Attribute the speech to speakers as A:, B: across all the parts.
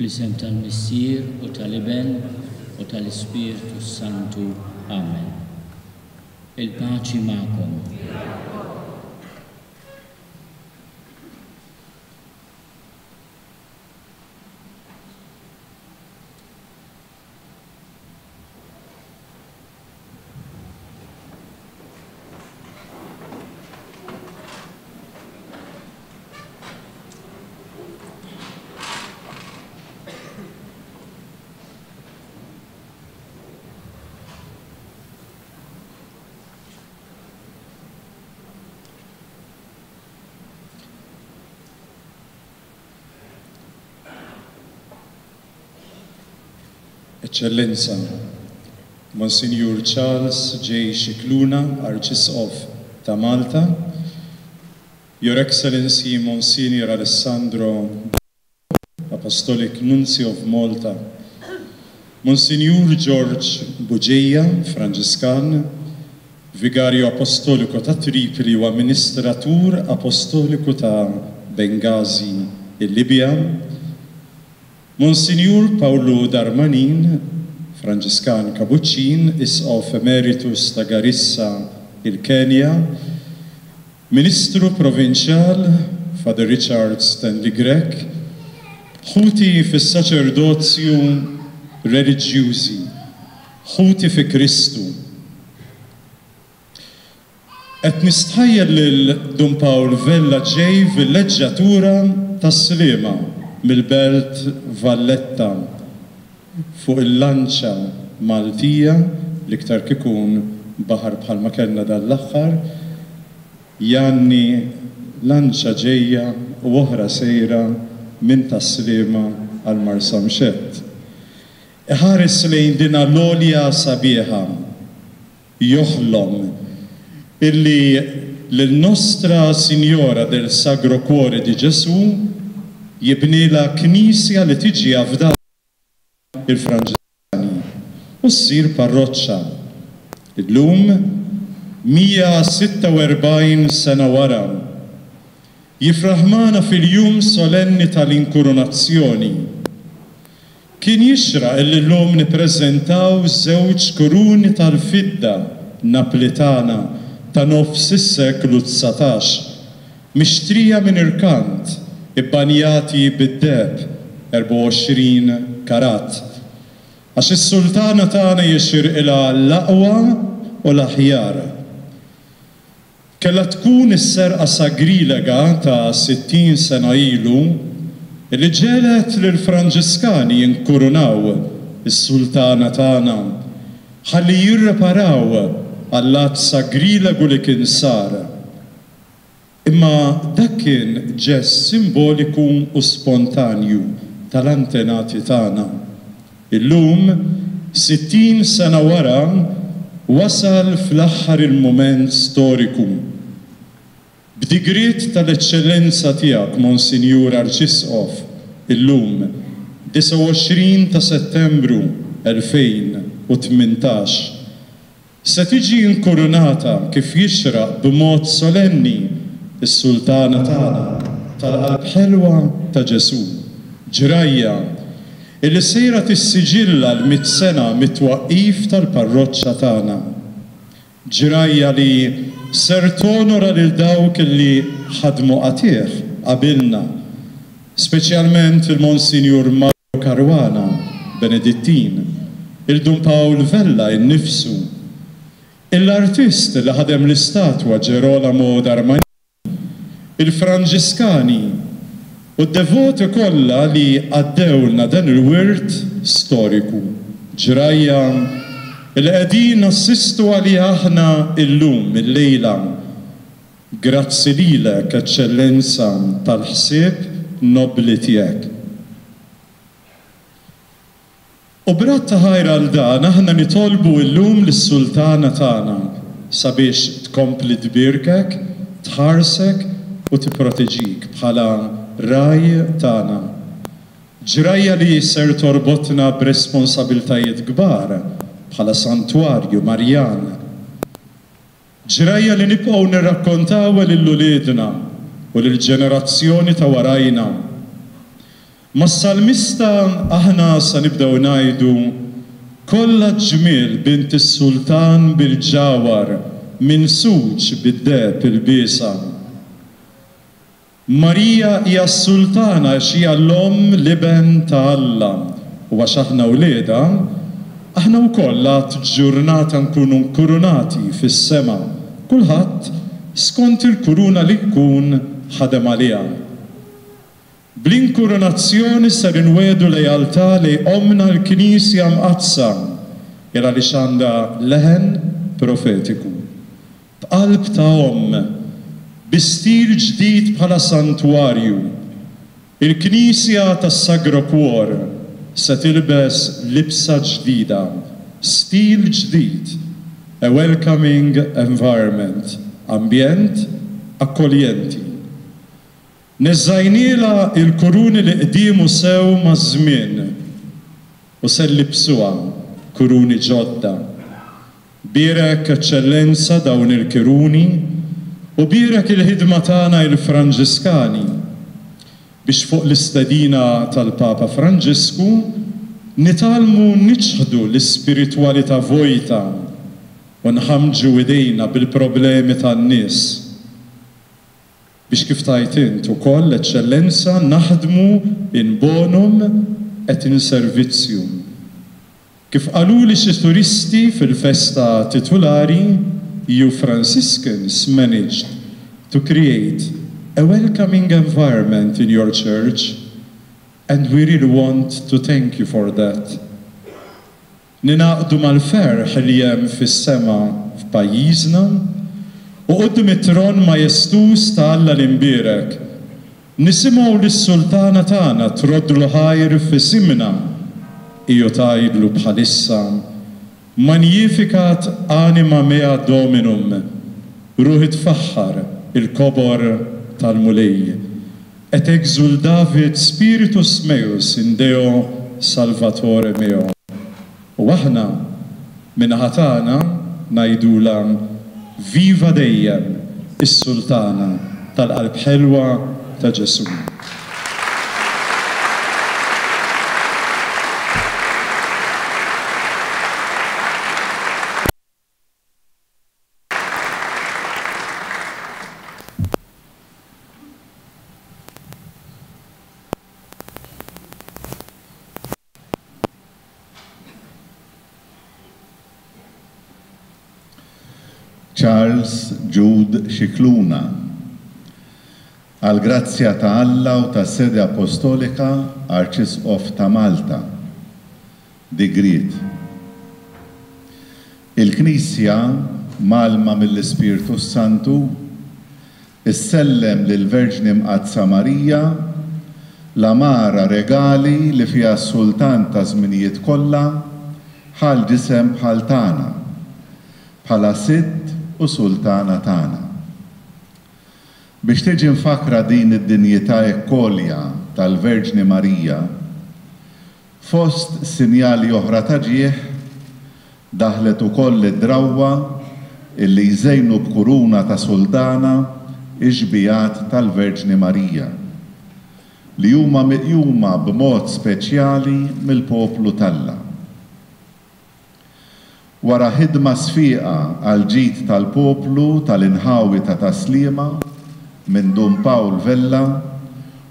A: Bl-isem tal-Missier u tal-Iben u tal-Ispiritu Santu. Amen. Il-paċi ma'kom.
B: Eccellenza, Monsignor Charles J. Scicluna, Archbishop ta' Malta, Your Excellency Monsignor Alessandro, Apostolic Nuncio of Malta, Monsignor George Bugeja, Franġiskan, Vigario Apostolico ta' Tripoli u Amministratur Apostoliku ta' Benghazi, il-Libja, Monsignor Paolo Darmanin, Franġiskan Kapuċin, Isqof Emeritus ta' Garissa, il-Kenja, Ministru Provinċjal, Father Richard Stanley Grech, ħuti fis-saċerdozju reliġjużi, ħuti fi Kristu. Qed nistħajjel lil Dun Pawl Vella ġej villeġġatura tas-Sliema mill-belt Valletta fuq il-lanċa Maltija l-iktar kikun baħar bħalma kellna dal-aħħar, janni lanċa ġejja u oħra sejra minn tas-Sliema għal Marsa Mxett. Iħares lejn din l-għolja sabiħa joħlom illi l-Nostra Sinjora del Sagro Cuore di Ġesu jibnila knisja li tiġi għafda il-Franġiskani u ssir parroċċa. Illum 146 sena wara jifraħmana fil-jum solenni tal-inkurunazzjoni. Kien jixraq illi llum nippreżentaw żewġ kuruni tal-fidda Naplitana ta' nofs is-seklu 19, mixtrija minn irkant, ibbanjati bid-deb 24 karat. Għax is-sultana tagħna jixir ilha l-aqwa u l-aħjar. Kellha tkun is-serqa sagrilega ta' 60 sena ilu li ġelet lill-Franġiskani jinkurunaw is-sultana tagħna ħalli jirreparaw għall-att sagrilegu li kien sar. Imma dak kien ġest simboliku u spontanju tal-antenati tagħna. Illum, 60 sena wara, wasal fl-aħħar il-moment storiku. B'digriet tal-eċċellenza tiegħek, Monsignor Arċisqof, illum, 29 ta' Settembru 2018, se tiġi inkurunata kif jixraq b'mod solenni is-sultana tagħna tal-qalb ħelwa ta' Ġesu, ġrajja, illi sejra tissiġilla l-100 sena mit-twaqqif tal-parroċċa tagħna. Ġrajja li ser tonora lil dawk illi ħadmu qatih qabilna, speċjalment il-Monsignor Mario Caruana, Benedittin, il-Dun Pawl Vella innifsu, l-artist li ħadem l-istatwa Gerolamo Darmanin, il-Franġiskani u d-devoti kollha li għaddewlna dan il-wirt storiku. Ġrajja li qegħdin nassistu għalih aħna illum il-lejla. Grazzi lilek, Eċċellenza, tal-ħsieb nobli tiegħek. U b'rat ta' ħajra għal dan aħna nitolbu illum lis-sultana tagħna sabiex tkompli tbirkek, tħarsek u tipproteġik bħala raj tagħna. Ġrajja li ser torbotna b'responsabiltajiet kbar bħala santwarju Marjan. Ġrajja li nibqgħu nirrakkontaw lil uliedna u lill-ġenerazzjoni ta' warajna Mas-salmista aħna sa nibdew ngħidu kollha ġmiel bint is-sultan bil-ġawar min suġ bid-deb il-biesa. Marija hija s-sultana x'hija l-om liben ta' Alla u għax aħna wlieda aħna wkoll għad ġurnata nkunu nkurunati fis-sema kulħadd skont il-kuruna li tkun ħadem għaliha. Bl-inkurunazzjoni ser inwedu lejaltà li omna l-Knisja mqazza jara li għandha leħen profetiku. B'qalb ta' bi-stil ġdid bħala santwarju. Il-Knisja tas-Sagro Cuor se tilbes libsa ġdida, stil ġdid, a welcoming environment, ambjent akkoljenti. Neżajniela il-kuruni li qdiemu sew maż-żmien u se nlibsuha kuruni ġodda. Bierek eċċellenza dawn il-kuruni u bierek il-ħidma tagħna il-Franġiskani biex fuq l-istedina tal-Papa Franġisku nitalmu niċħdu l-ispiritwalità vojta u nħamġu idejna bil-problemi tan-nies biex kif tajt int ukoll eċċellenza naħdmu in bonum et in servizzium. Kif qaluli xi turisti fil-festa titolari, you Franciscans managed to create a welcoming environment in your church, and we really want to thank you for that. Ninaqdu mal-ferħ li hemm fis-sema f'pajjiżna u qudiem it-tron Majestus ta' Alla l-imbierek nisimgħu lis-sultana tagħna trodlu ħajr f'isimna iju tgħidlu bħalissa Magnificat anima mea Dominum, ruħi tfaħħar il-kobor tal-mulej, et exuldavit spiritus meus in Deo Salvatore meo. U aħna minnaħa tagħna ngħidula viva dejjem is-sultana tal-qalb ħelwa ta' Ġesu.
C: Charles Jude Xikluna, għal grazzja ta' Alla u ta' Sede Apostolika Arċisqof ta' Malta, Digrit. Il-Knisja malma mill-Ispirtu Santu issellem lill-Verġni Mqazza Marija l-amara regali li fiha s-Sultan ta' żminijiet kollha bħal ġisem bħal tagħna, bħala Sitt u Sultana tagħna. Biex tiġi nfakra din id-dinjità ekkolja tal-Verġni Marija, fost sinjali oħra ta' ġieħ daħlet ukoll id-drawwa illi jżejnu b'kuruna ta' Sultana iġbijat tal-Verġni Marija li huma miqjuma b'mod speċjali mill-poplu tal-Alla. Wara ħidma sfiqa għal ġid tal-poplu tal-inħawi ta' taslima minn Dun Pawl Vella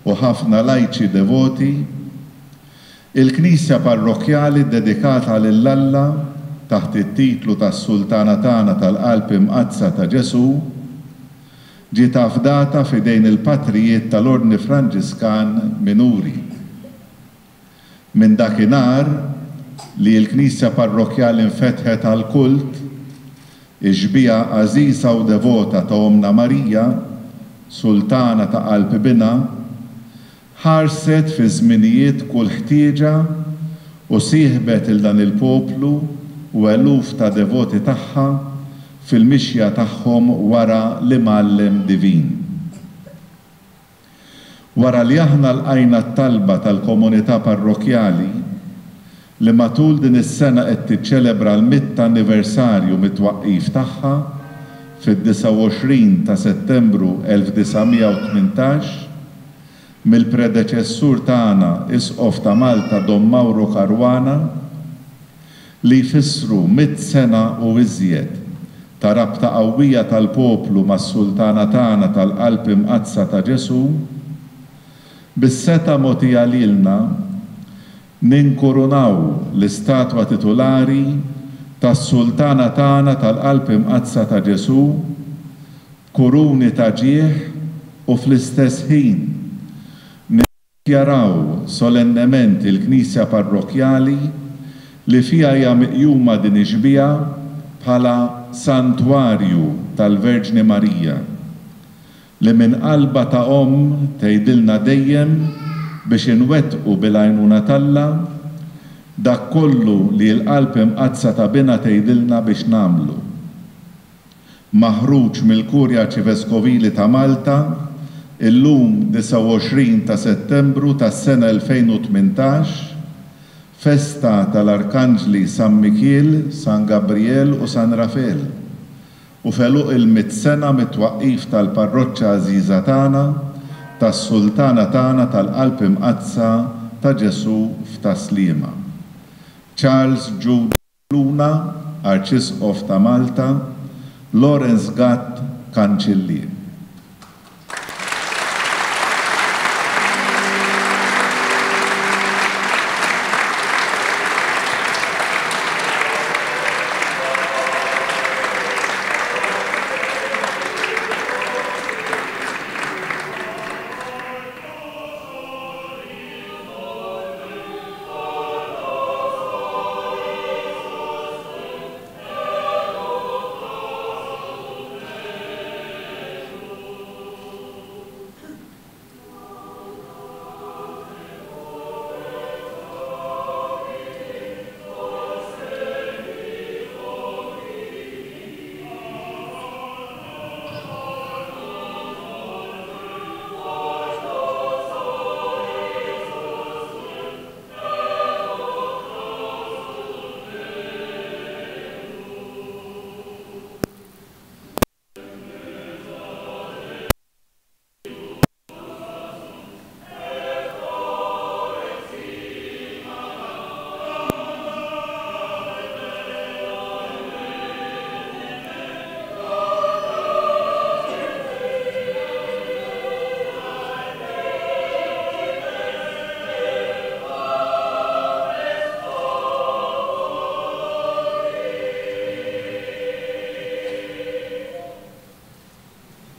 C: u ħafna lajċi devoti, il-Knisja parrokjali dedikata lill-Alla taħt it-titlu tas-Sultana tagħna tal-Qalb Imqazza ta' Ġesu ġiet affdata f'idejn il-patrijiet tal-Ordni Franġiskan Minuri. Minn dakinhar li l-Knisja parrokjali nfetħet għal kult, iġbija għażiża u devota ta' Omna Marija, Sultana ta' Qalb Bina, ħarset fi żminijiet kull ħtieġa u sieħbet il dan il-poplu u eluf ta' devoti tagħha fil-mixja tagħhom wara l-imgħallem divin. Wara li aħna lqajna t-talba tal-komunità parrokjali li matul din is-sena qed tiċċelebra l-100 anniversarju mit-twaqqif tagħha fid-29 ta' Settembru 1918, mill-predeċessur tagħna Isqof ta' Malta Don Mauro Caruana li jfissru 100 sena u iżjed ta' rabta qawwija tal-poplu mas-Sultana tagħna tal-Qalb Imqazza ta' Ġesu, bis-seta' mogħtija lilna ninkurunaw l-istatwa titolari tas-Sultana tagħna tal-Qalb Imqazza ta' Ġesu, kuruni ta' ġieħ u fl-istess ħin niddikjaraw solennement il-Knisja Parrokjali li fiha hija miqjuma din iġbija bħala santwarju tal-Verġni Marija li minn qalba ta' tgħidilna dejjem biex inwettqu bil-għajnuna tagħha dak kollu li l-Qalb Imqazza ta' bina tgħidilna biex nagħmlu. Maħruġ mill-Kurja Arċiveskovili ta' Malta illum 29 ta' Settembru tas-sena 2018, festa tal-Arkanġli San Mikiel, San Gabriel u San Rafael, u feluq il-100 sena mit-twaqqif tal-parroċċa għażiża tagħna tas-Sultana tagħna tal-Qalb Imqazza ta' Ġesu f'Taslima. Charles Jude Luna, Arċisqof ta' Malta, Lawrence Gatt, Kanċillier.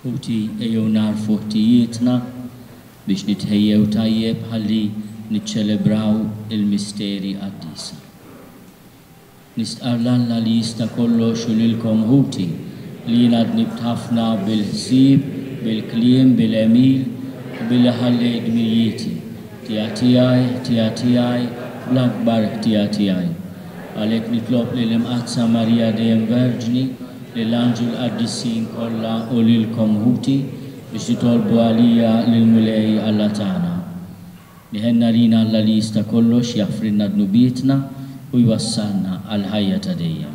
A: Uti ejjew narfu ħtijietna biex nitħejjew tajjeb ħalli niċċelebraw il-misteri qaddisa. Nistqar l-Alla li jista' kollox u lilkom ħuti li jiena dnibt ħafna bil-ħsieb, bil-kliem, bil-emil u billi ħallejt miljieti tiegħi bl-akbar ħtija tiegħi. Għalhekk nitlob lil Imqazza Marija dejjem Verġni lill-Anġel Qaddissin kollha u lilkom ħuti biex titolbu għalija lill-mulej Alla tagħna. Niħenna lina Alla li jista' kollox jaffrilna dnubietna u jwassalna għal ħajja ta' dejjem.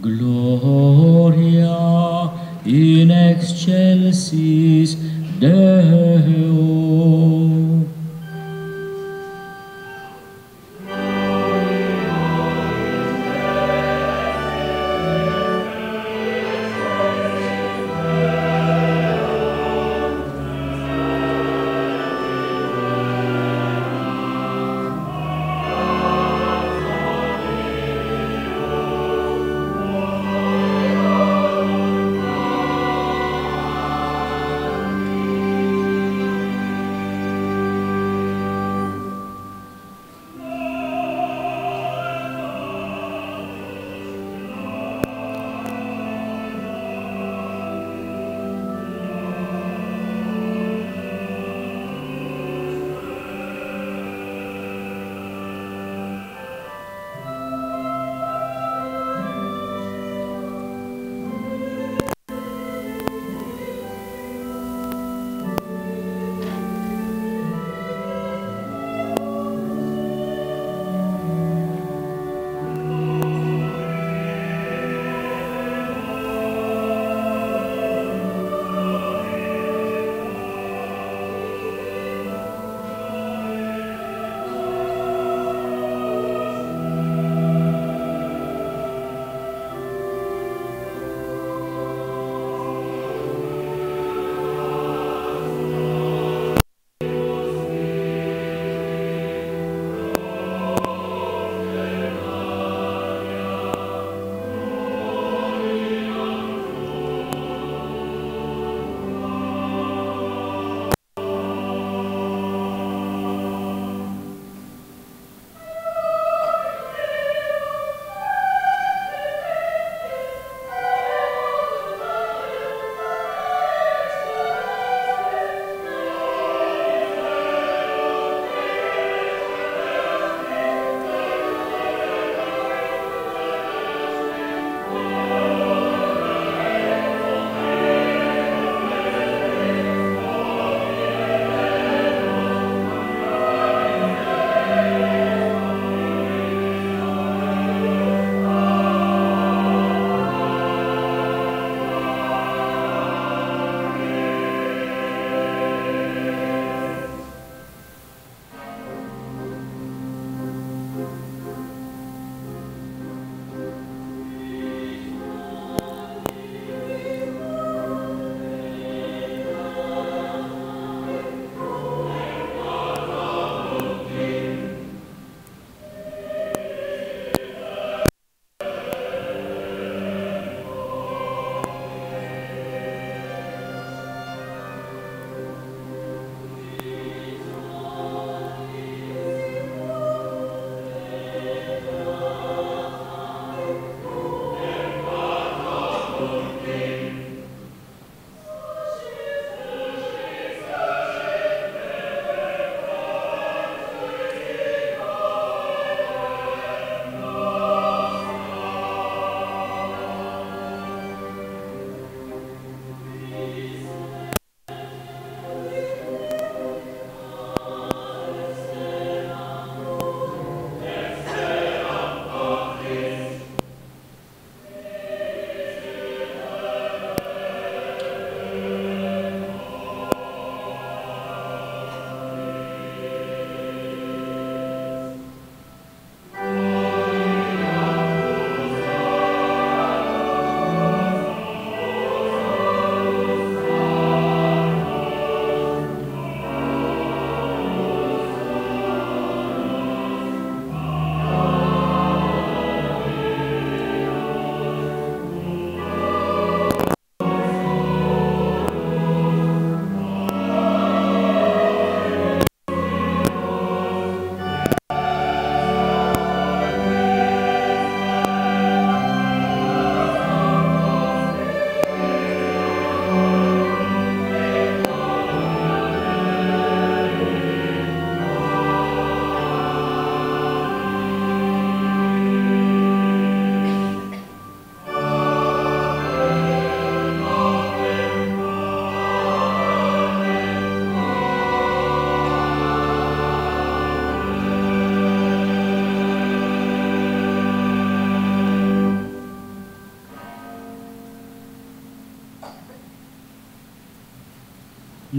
A: Gloria in excelsis Deo.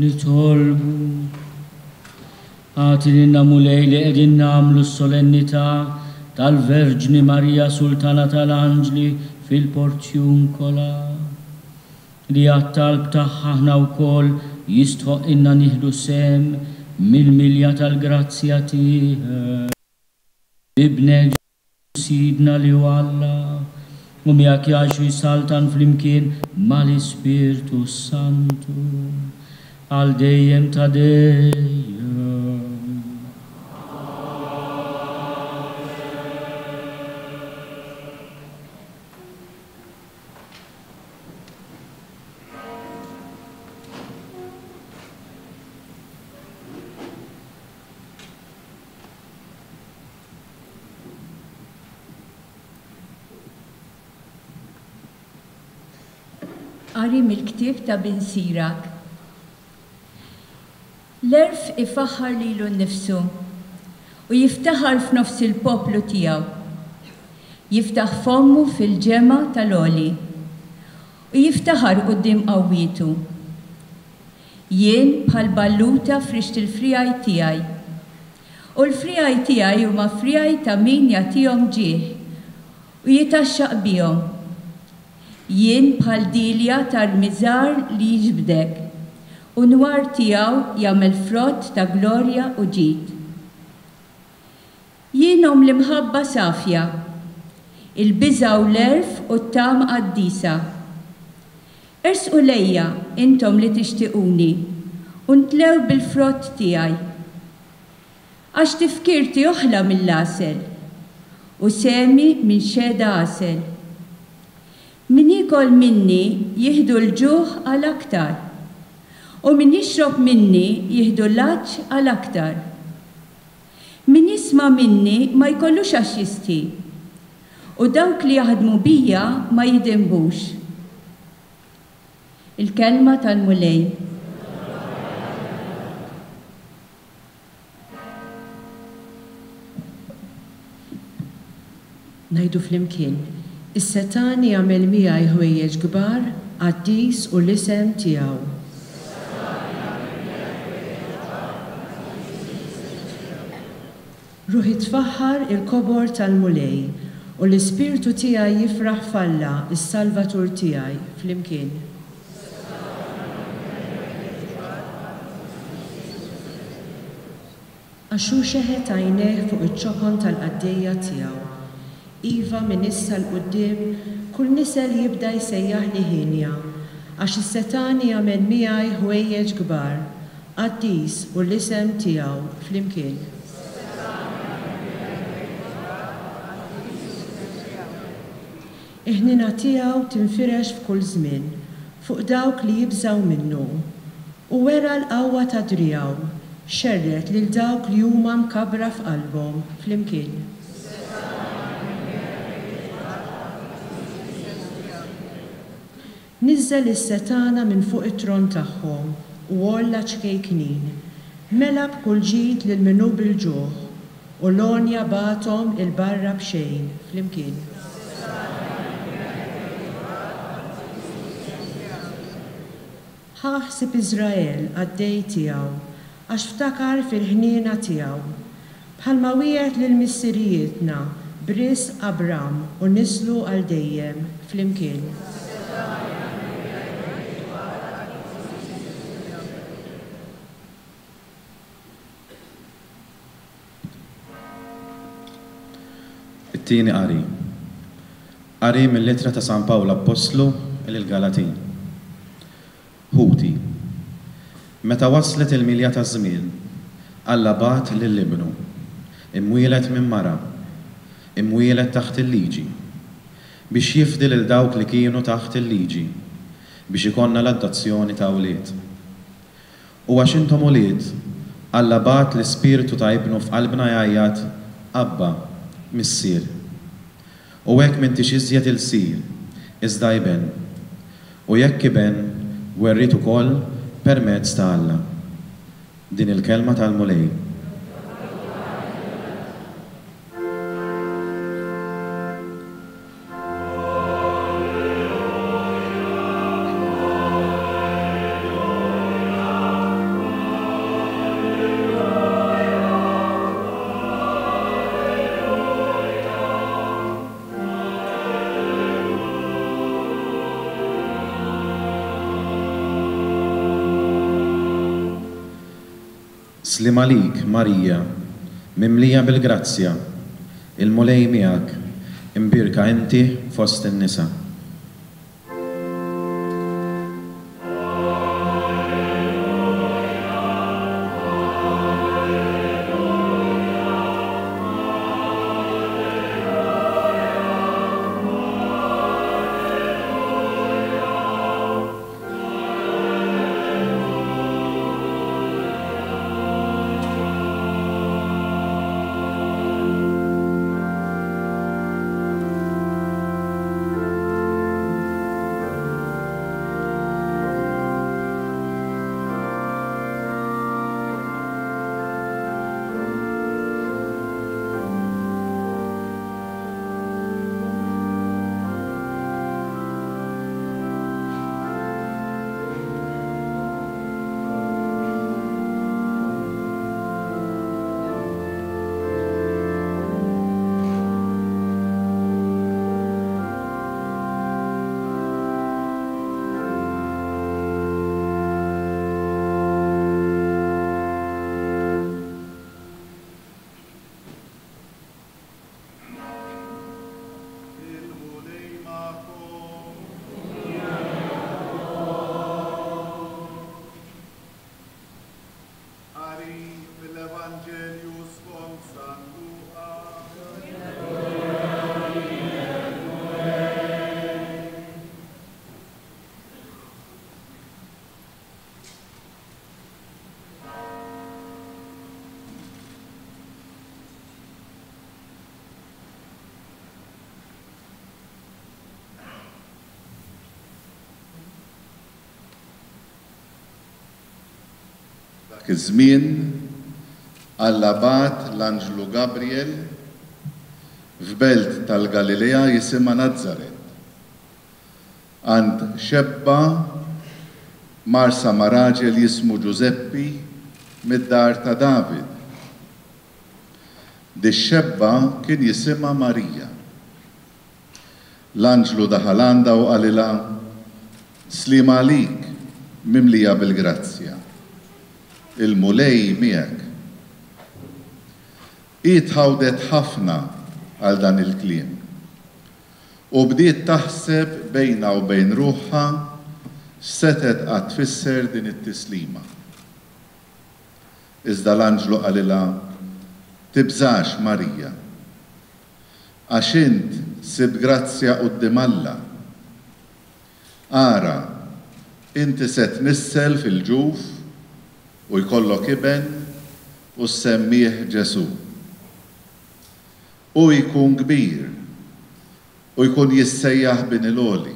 A: nitolbu. Għati l-namulej li qegħdin nagħmlu s-solennità tal-Verġni Marija Sultana tal-Anġli fil-Portjunkola. Li għat-talb tagħha aħna wkoll jistħoq inna nieħdu sem mill-milja tal-grazzja tiegħek. Ibnek sidna li Alla u miegħek jgħixu jsaltan flimkien mal-Ispirtu Santu għal dejjem ta' dejjem.
D: Qari mill-ktieb ta' Bin Sirak. L-erf ifaħħar lilu nnifsu u jiftaħar f'nofs il-poplu tiegħu. Jiftaħ fommu fil-ġema tal-oli u jiftaħar quddiem qawwietu. Jien bħal balluta frixt il-frijaj tiegħi. U l-frijaj tiegħi huma frijaj ta' min jagħtihom ġieħ u jitaxxaq bihom. Jien bħal dilja tal-miżar li jiġbdek u nwar tiegħu jagħmel frott ta' glorja u ġid. Jienhom l-imħabba safja, il-biża u l-erf u t-tam qaddisa. Ersqu lejja intom li tixtiequni u ntlew bil-frott tiegħi. Għax tifkirti oħla mill-asel u semi minn xeda asel. Min jikol minni jihdu l-ġuħ għal-aktar u min jixrob minni jihdu l-laċ għal-aktar. Min jisma minni ma jkollux għax jisti u dawk li jaħdmu bija ma jidinbux. Il-kelma tal-mulej.
E: Najdu flimkien. Is-Setan jagħmel miegħi ħwejjeġ kbar għad-dis u l-isem tiegħu. Ruħi tfaħħar il-kobor tal-mulej u l-ispirtu tiegħi jifraħ falla is-Salvatur tiegħi flimkien. Għaxu xeħet għajneh fuq iċ-ċokon tal-qaddejja tiegħu. Iva minn issa l-qudiem kull nisel jibda jsejjaħ li ħinja għax is-Setan jagħmel miegħi ħwejjeġ kbar għad-dis u l-isem tiegħu flimkien. Iħnina tiegħu tinfirex f'kull żmien fuq dawk li jibżgħu minnu u wera l-qawwa ta' driegħu xerret lil dawk li huma mkabbra f'qalbhom flimkien. Nizzel is-setana minn fuq it-tron tagħhom u olla ċkejknin, mela b'kull ġid lil minnu bil-ġuħ u l-onja batom il-barra b'xejn flimkien. Ħaħsib Iżrael għaddej tiegħu għax ftakar fil-ħniena tiegħu bħalma wieħed lil missirijietna bris Abram u nislu għal dejjem flimkien.
F: It-tieni qari. Qari mill-lettra ta' San Pawl Apostlu lil-Galatin. Ħuti. Meta waslet il-milja ta' żmien, Alla bat lill-ibnu, imwielet minn mara, imwielet taħt il-liġi, biex jifdil il dawk li kienu taħt il-liġi, biex ikonna l-adozzjoni ta' ulied. U għax intom ulied, Alla bat l-Ispiritu ta' ibnu f'qalbna jgħajjat, Abba, missier. U hekk m'intix iżjed il-sir, iżda jben. U jekk iben, werrit ukoll permezz ta' Alla. Din il-kelma tal-mulej. Slim għalik, Marija, mimlija bil-grazzja, il-mulej miegħek, imbirka inti fost in-nisa.
C: Dak iż-żmien allabat l-Anġlu Gabriel f'belt tal-Galilea jisimha Nazaret. Għand xebba marsa ma' raġel jismu Giuseppi mid-dar ta' David. Dix-xebba kien jisimha Marija. L-Anġlu daħal għandha u qalilha Slim għalik mimlija bil-grazzja. Il-mulej miegħek. Itħawdet ħafna għal dan il-kliem. U bdiet taħseb bejna u bejn ruħha setet qatt tfisser din it-tislima. Iżda l-Anġlu qalilha tibżax Marija, għax int sib grazzja quddiem Alla. Ara, inti se tnissel fil-ġuf u jkollok iben u semmih Ġesu. U jkun kbir u jkun jissejjaħ bin il-għoli.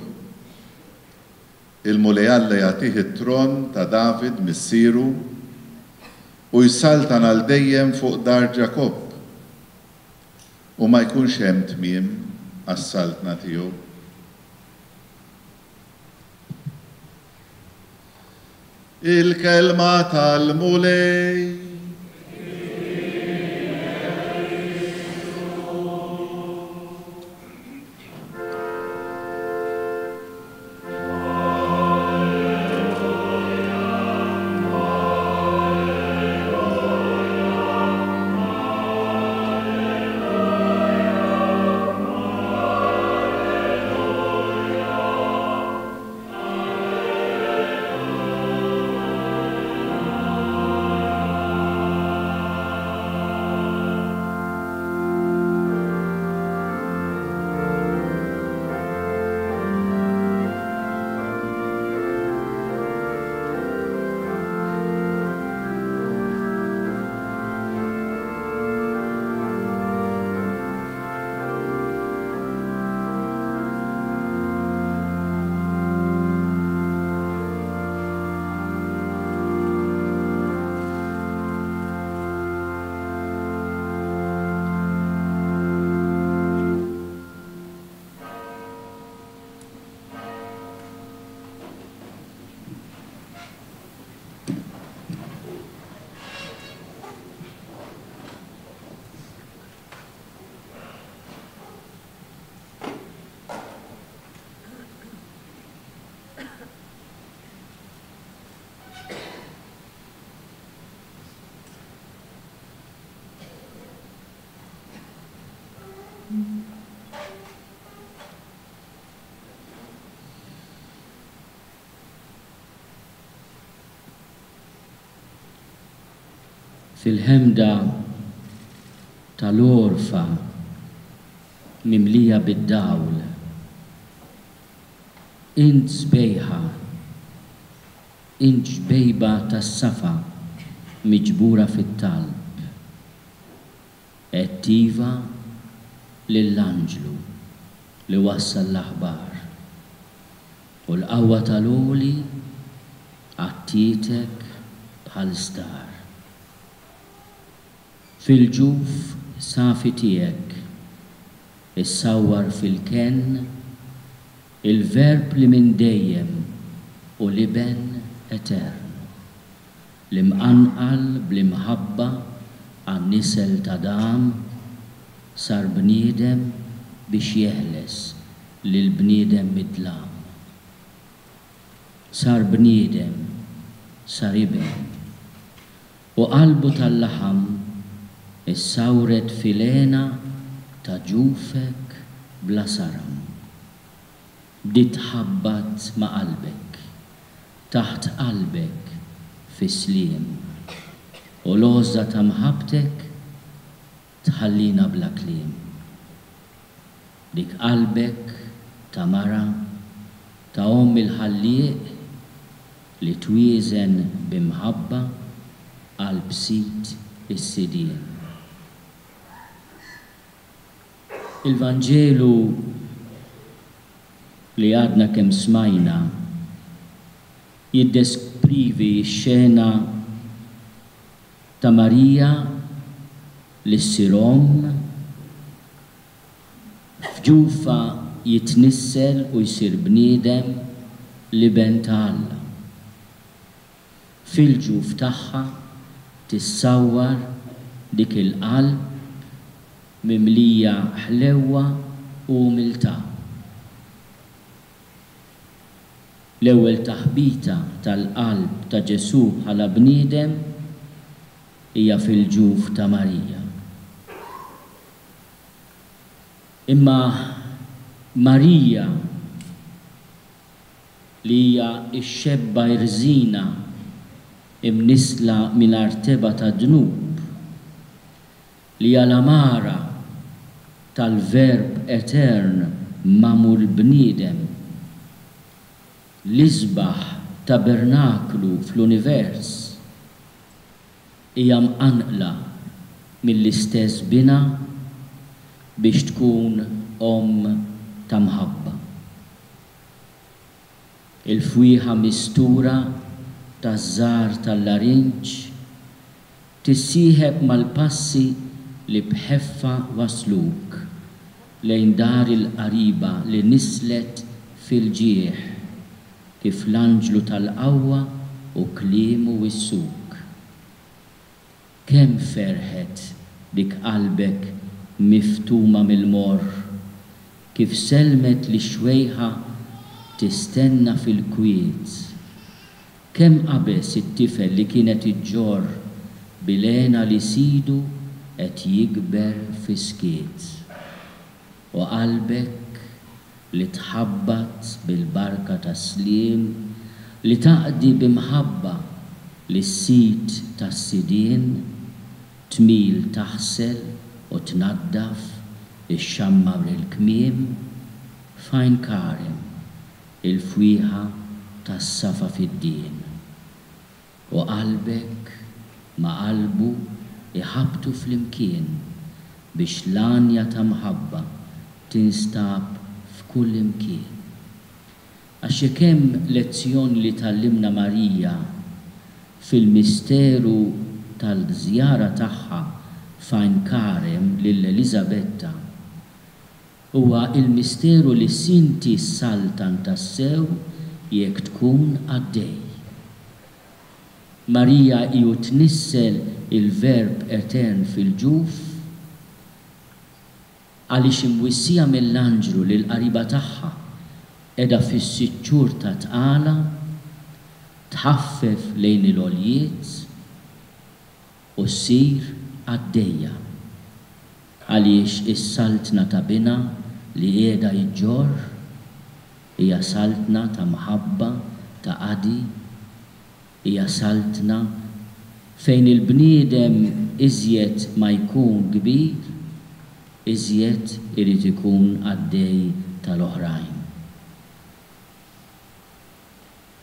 C: Il-mulej Alla jagħtih it-tron ta' David missieru u jsaltan għal dejjem fuq dar Ġakob u ma jkunx hemm tmiem għas-saltna tiegħu. Il-kelma tal-mulej.
A: fil-ħemda tal-orfa mimlija bid-dawl. Int sbejħa, int ġbejba tas-safa miġbura fit-talb. Ettiva lill-anġlu li wassal l-aħbar. U l-qawwa tal-għoli għattietek bħal star. Fil-ġuf safi tiegħek issawwar fil-ken il-verb li minn dejjem u liben etern li mqanqal bl-imħabba għan-nisel ta' dam sar bniedem biex jeħles lil bniedem midlam. Sar bniedem, sar iben u qalbu tal-laħam issawret filena ta' ġufek bla saram. Bdiet ħabbat ma' qalbek, taħt qalbek fi-sliem u l-għożda ta' mħabtek tħallina bla kliem. Dik qalbek ta' mara ta' il-ħallieq li twieżen bimħabba qalb sit is-sidien. Il-Vanġelu li għadna kemm smajna jiddeskrivi x-xena ta' Marija li s-sirom f'ġufa jitnissel u jsir bniedem li ben ta' Alla. Fil-ġuf tagħha tissawwar dik il-qalb mimlija ħlewwa u umiltà. L-ewwel taħbita tal-qalb ta' Ġesu bħala bniedem hija fil-ġuf ta' Marija. Imma Marija li hija x-xebba irżina imnisla mill-arteba ta' dnub li hija l-amara tal-verb etern mamul bniedem l-isbaħ tabernaklu fl-univers hija mqanqla mill-istess bina biex tkun ta' mħabba. Il-fwieħa mistura taż-żgħar tal-larinġ tissieħeb mal-passi li bħeffa wasluk lejn dar il-qariba li nislet fil-ġieħ kif l-anġlu tal-qawwa u kliemu wissuk. Kemm ferħet dik qalbek miftuma mill-morr, kif selmet li xwejħa tistenna fil-kwiet. Kemm qabeż it-tifel li kienet iġġorr bilena li sidu qed jikber fi skiet. U qalbek li tħabbat bil-barka tas-sliem li taqdi bimħabba li s-sit tas-sidien tmil taħsel u tnaddaf ix-xammar il-kmiem fajn karem il-fwieħa tas-safa fid-dien. U qalbek ma' qalbu iħabtu fl-imkien biex l-anja ta' mħabba tinstab f'kull imkien. Għax kemm lezzjoni li tallimna Marija fil-misteru tal-żjara tagħha fajn karem lill-Elisabetta huwa il-misteru li sinti saltan tas-sew jekk tkun għaddej. Marija ju tnissel il-verb etern fil-ġuf għaliex imwissija mill-anġlu lil qariba tagħha qiegħda fis-siċċur ta' tqala tħaffef lejn il-għoljiet u ssir għaddejja għaliex is-saltna ta' bina li qiegħda jiġġorr hija saltna ta' mħabba ta' qadi hija saltna fejn il-bniedem iżjed ma jkun kbir, iżjed irid ikun għaddej tal-oħrajn.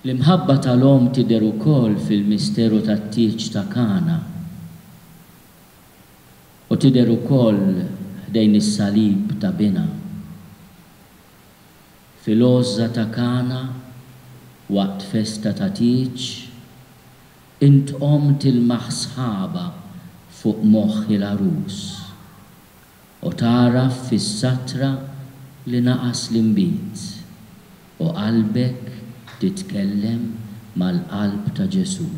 A: L-imħabba tal-om tidher ukoll fil-misteru tat-tieġ ta' Kana u tidher ukoll ħdejn is-salib ta' Bina. Fil-għoża ta' Kana waqt festa ta' tieġ intqomt il-maħsħaba fuq moħħ il-arus u taraf fis-satra li naqas l-inbit u qalbek titkellem mal-qalb ta' Ġesu.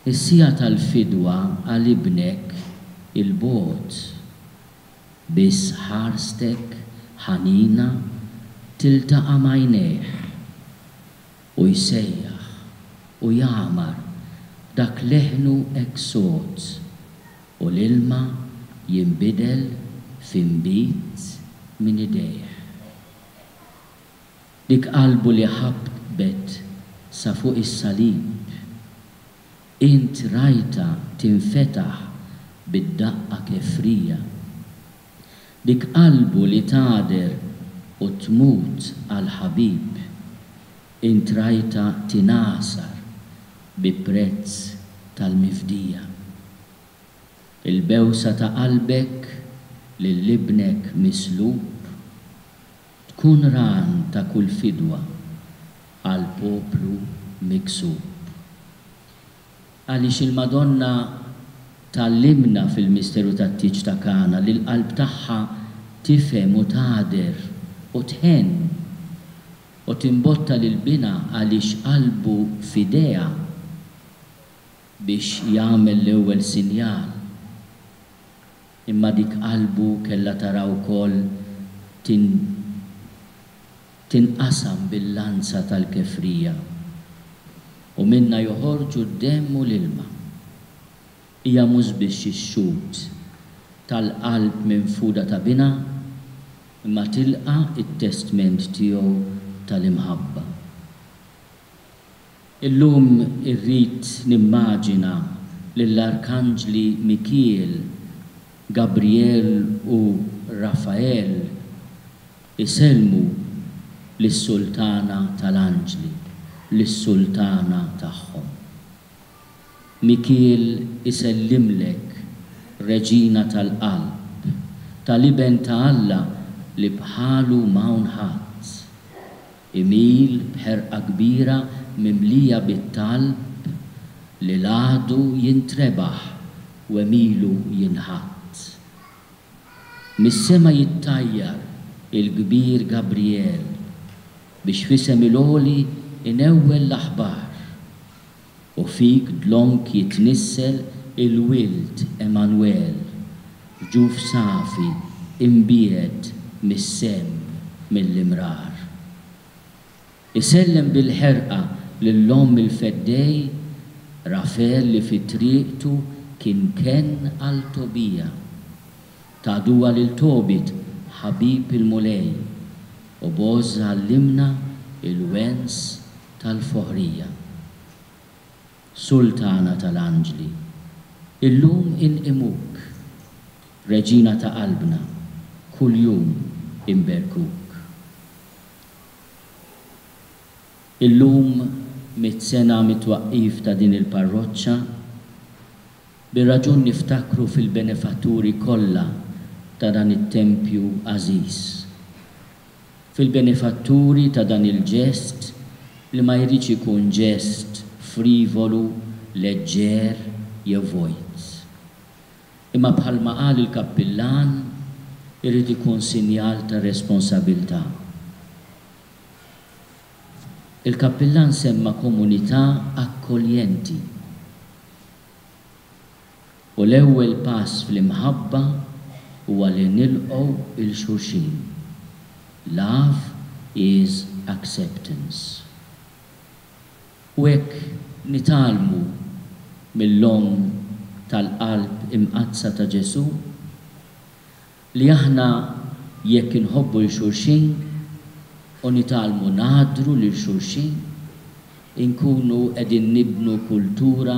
A: Is-sija tal-fidwa għal ibnek il-bot biss ħarstek ħanina tiltaqa' m'għajnejh u jsejjaħ u jagħmar dak leħnu hekk sod u l-ilma jinbidel f'inbit minn idejh. Dik qalbu li ħabbet sa fuq is-salib int rajta tinfetaħ bid-daqqa kefrija. Dik qalbu li tgħader u tmut għal ħabib int rajta tinasar bi prezz tal-mifdija. Il-bewsa ta' qalbek lil ibnek mislub tkun ran ta' kull fidwa għal poplu miksub. Għaliex il-Madonna tallimna fil-misteru tat-tieġ ta' Kana li l-qalb tagħha tifhem u tgħader u tħenn u timbotta lil Bina għaliex qalbu f'idejha biex jagħmel l-ewwel sinjal. Imma dik qalbu kellha tara wkoll tinqasam bil-lanza tal-kefrija u minna joħorġu d-demm u l-ilma. Hija mhux biex ix-xut tal-qalb minfuda ta' Bina imma tilqa' it-testament tiegħu tal-imħabba. Illum irrid nimmaġina lill-arkanġli Mikiel, Gabriel u Rafael iselmu lis-sultana tal-anġli, lis-sultana tagħhom. Mikiel isellimlek, reġina tal-qalb, tal-iben ta' Alla li bħalu m'hawn ħadd. Imil bħerqa kbira mimlija bit-talb li l-għadu jintrebaħ u emilu jinħatt. Mis-sema jittajjar il-kbir Gabriel biex fisem il-għoli inewwel l-aħbar u fik dlonk jitnissel il-wild Emanuel ġuf safi imbied mis-sem mill-imrar. Isellem bil-ħerqa lill-om il-feddej Rafel li fi triqtu kien ken għal Tobija taduwa lil Tobit ħabib il-mulej u Boż għallimna il-wens tal-foħrija. Sultana tal-anġli, illum inqimuk, reġina ta' qalbna, kuljum imberkuk. Illum mit-sena mitwaqqif ta' din il-parroċċa bir-raġun niftakru fil-benefatturi kollha ta' dan it-tempju għażiż. Fil-benefatturi ta' dan il-ġest li ma jridx ikun ġest frivolu, leġġer jew vojt. Imma bħalma qal il-kappillan irid ikun sinjal ta' responsabilità. Il-kappillan semma komunità akkoljenti. U l-ewwel pass fl-imħabba huwa li nilqgħu il-xulxin. Love is acceptance. U hekk nitalmu mill-lom tal-qalb imqazza ta' Ġesu li aħna jekk inħobbu l-xulxin u nitalmu nadru lil xulxin inkunu qegħdin nibnu kultura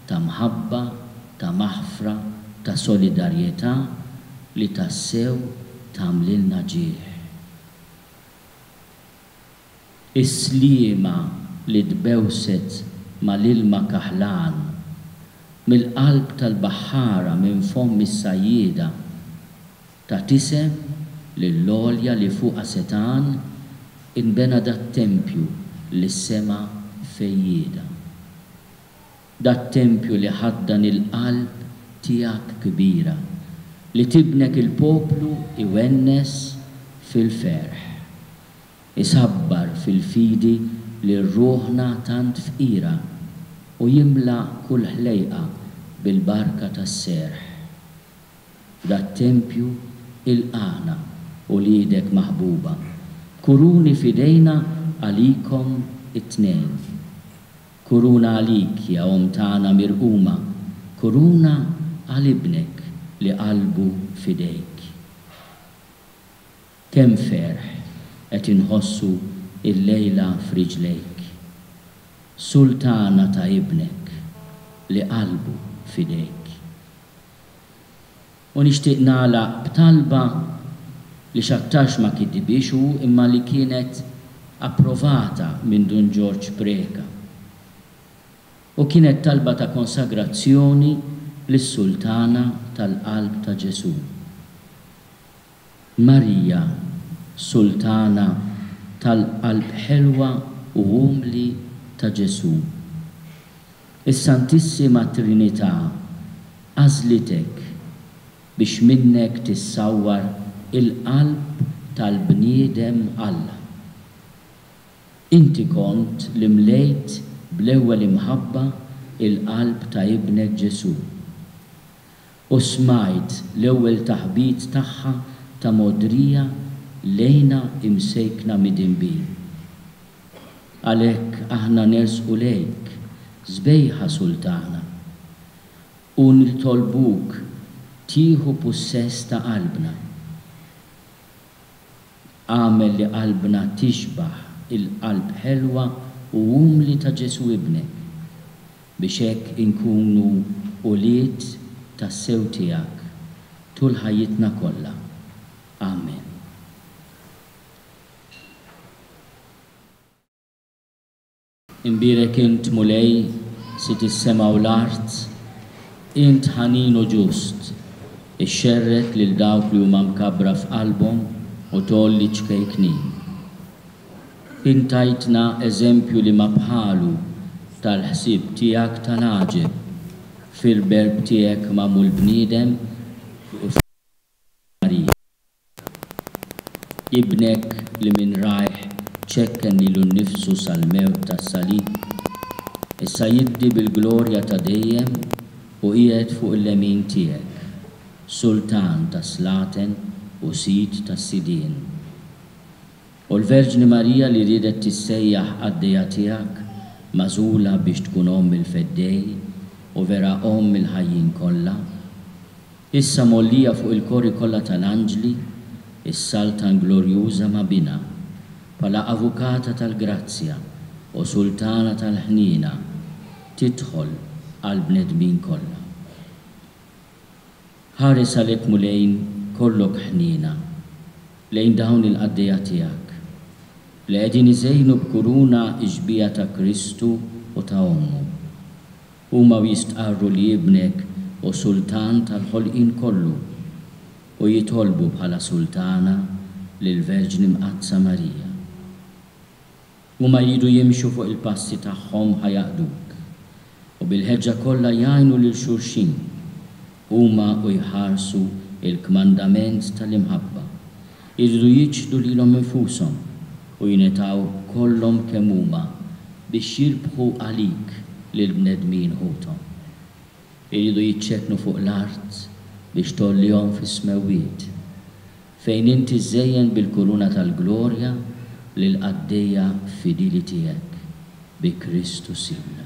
A: ta' mħabba, ta' maħfra, ta' solidarjetà li tassew tagħmlilna ġieħ. Is-sliema li tbewset mal-ilma kaħlan mill-qalb tal-baħħara minn fomm is-sajjieda ta' tisem lill-għolja li fuqha setan inbena dat-tempju li s-sema fejjieda. Dat-tempju li ħaddan il-qalb tiegħek kbira li tibnek il-poplu iwennes fil-ferħ. Isabbar fil-fidi li rruħna tant fqira u jimla kull ħlejqa bil-barka tas-serħ. Dat-tempju il-qana u lidek maħbuba, kuruni fidejna għalikom it-tnejn. Kuruna għalik ja tagħna mirquma, kuruna għal-ibnek li qalbu fidejk. Kemm ferħ qed inħossu il-lejla f'riġlejk, sultana ta' ibnek li qalbu fidejk. U nixtieq nagħlaq b'talba li x'aktarx ma kitibix hu imma li kienet approvata minn Dun George Preka. U kienet talba ta' konsagrazzjoni lis-Sultana tal-Qalb ta' Ġesu. Marija, Sultana tal-Qalb ħelwa u umli ta' Ġesu. Is-Santissima Trinità għażlitek biex minnek tissawwar il-qalb tal-bniedem Alla. Inti kont li mlejt bl-ewwel imħabba il-qalb ta' ibnek Ġesu u smajt l-ewwel taħbit tagħha ta' modrija lejna imsejkna midinbin. Għalhekk aħna nersqu lejk żbejħa Sultana u nitolbuk tieħu possess ta' qalbna. Għamel li qalbna tixbaħ il-qalb ħelwa u umli ta' Ġesu ibnek biex hekk inkunu ulied tas-sew tiegħek tul ħajjitna kollha. Amen. Imbirek int mulej sit is-sema u l-art, int ħanin u ġust, ixxerret lil dawk li huma mkabbra f'qalbhom u tolli ċkejknin. Intajtna eżempju li ma bħalu tal-ħsieb tiegħek tal-għaġeb fil-berb tiegħek magħmul bniedem u Marija. Ibnek li minn rajħ ċekken lilu nnifsu sal-mewt tas-salib, issa jiddi bil-glorja ta' dejjem u qiegħed fuq il-lemin tiegħek, Sultan ta' slaten u Sid tas-sidien. U l-Verġni Marija li riedet tissejjaħ għaddejja tiegħek magħżula biex tkun omm il-feddej u vera omm il-ħajjin kollha, issa mollija fuq il-kori kollha tal-anġli, is-Saltan glorjuża ma' bina bħala avukata tal-grazzja u sultana tal-ħnina tidħol għal bnedmin kollha. Ħares għalhekk mulejn kollok ħnina lejn dawn il-qaddejja tiegħek li qegħdin iżejnu b'kuruna ġbija ta' Kristu u ta' Ommu. Huma jistqarru li ibnek u sultan tal-ħolqien kollu u jitolbu bħala sultana lill-Verġni Mqazza Marija. Huma jridu jimxu fuq il-passi tagħhom ħajaqduk u bil-ħeġġa kollha jgħinu lil xulxin huma u jħarsu il-kmandament tal-imħabba. Jridu jiġdu lilhom infushom u jinetaw kollhom kemm huma biex jirbħu għalik lil bnedmin ħuthom. Jridu jiċċekknu fuq l-art biex tollihom fis-smewwiet fejn inti żejjen bil-kuruna tal-glorja lil qaddejja fidili tiegħek bi Kristu Sibna.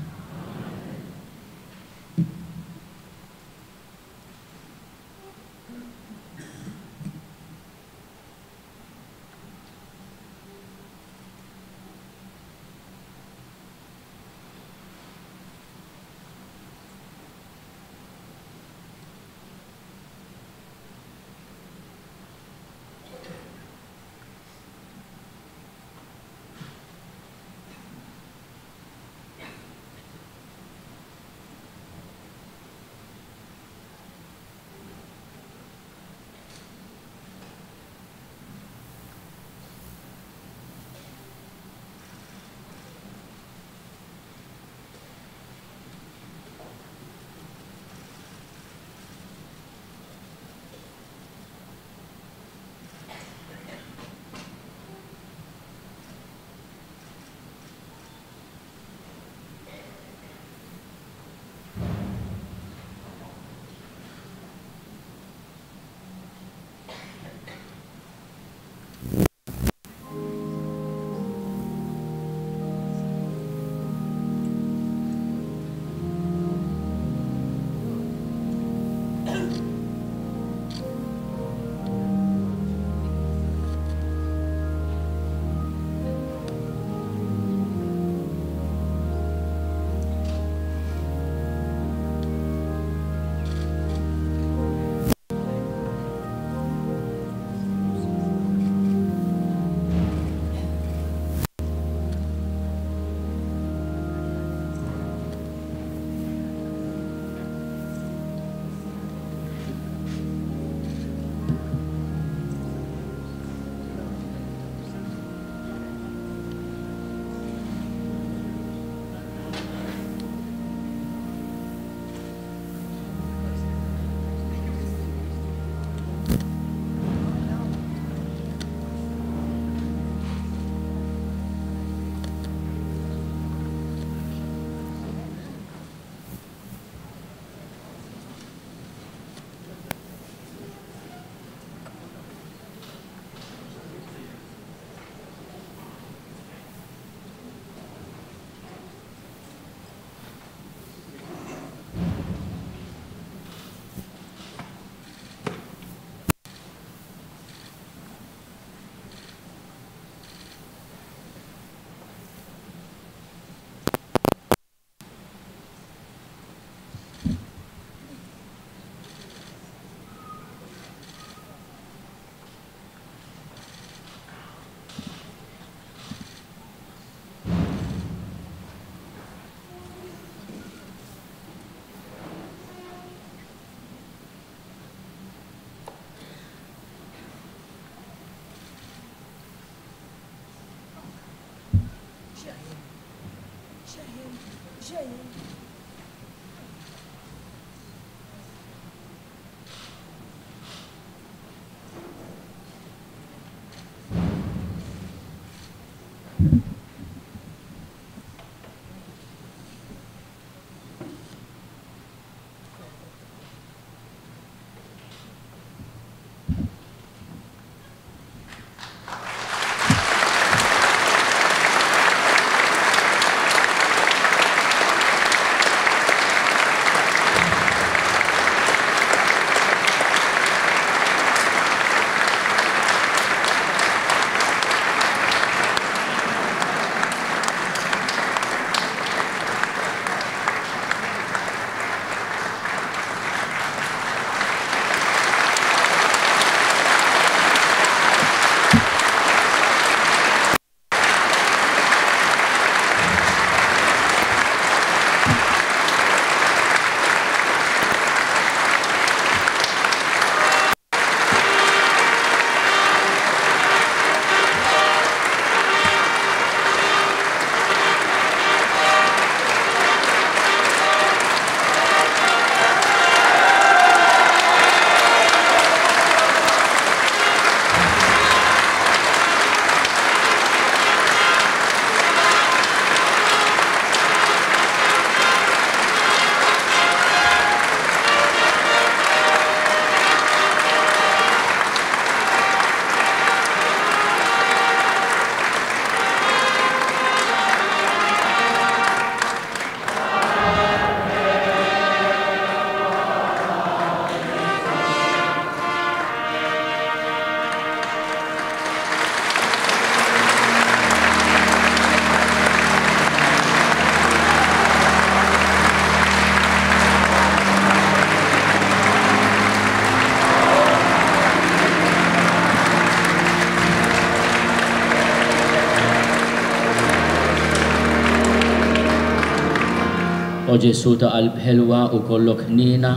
A: O Ġesu ta' qalb ħelwa u kollok ħnina,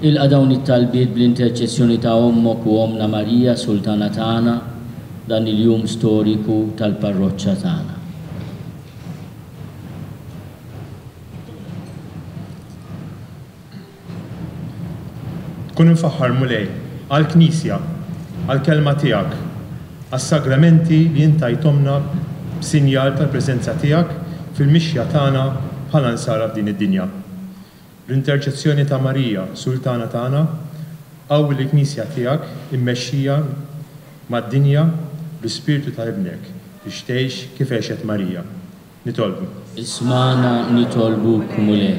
A: ilqa' dawn it-talbiet bl-interċessjoni ta' ommok u omna Marija Sultana tagħna dan il-jum storiku tal-parroċċa tagħna.
G: Kun infaħħar mulej għall-Knisja, għall-kelma tiegħek, għas-sagramenti li intajtomna b'sinjal tal-preżenza tiegħek fil-mixja tagħna bħala nsara f'din id-dinja. L-interċezzjoni ta' Marija, Sultana tagħna, qawwi l-Knisja tiegħek immexxija mad-dinja bl-Ispirtu ta' ibnek biex tgħix kif għexet Marija. Nitolbu.
A: Ismana nitolbuk mulej.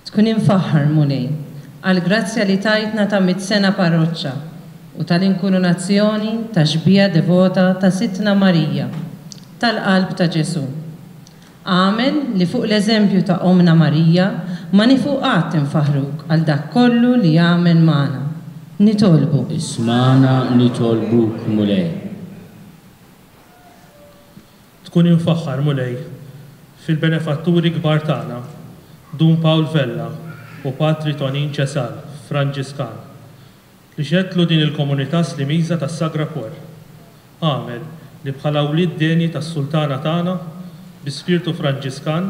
E: Tkun infaħħar mulej għall-grazzja li tajtna ta' 100 sena parroċċa u tal-inkurunazzjoni ta' xbija devota ta' Sittna Marija tal-qalb ta' Ġesu. Għamel li fuq l-eżempju ta' Omna Marija ma nifuqat infaħruk għal dak kollu li jagħmel magħna. Nitolbu.
A: Ismana nitolbuk mulej.
H: Tkun infaħħar mulej fil-benefatturi kbar tagħna Dun Paul Vella u Patri Tonin Ċesar, Franġiskan, li xettlu din il-komunità slimiża tas-Sagra Kor. Għamel li bħala wlied deni tas-Sultana tagħna bi spirtu Franġiskan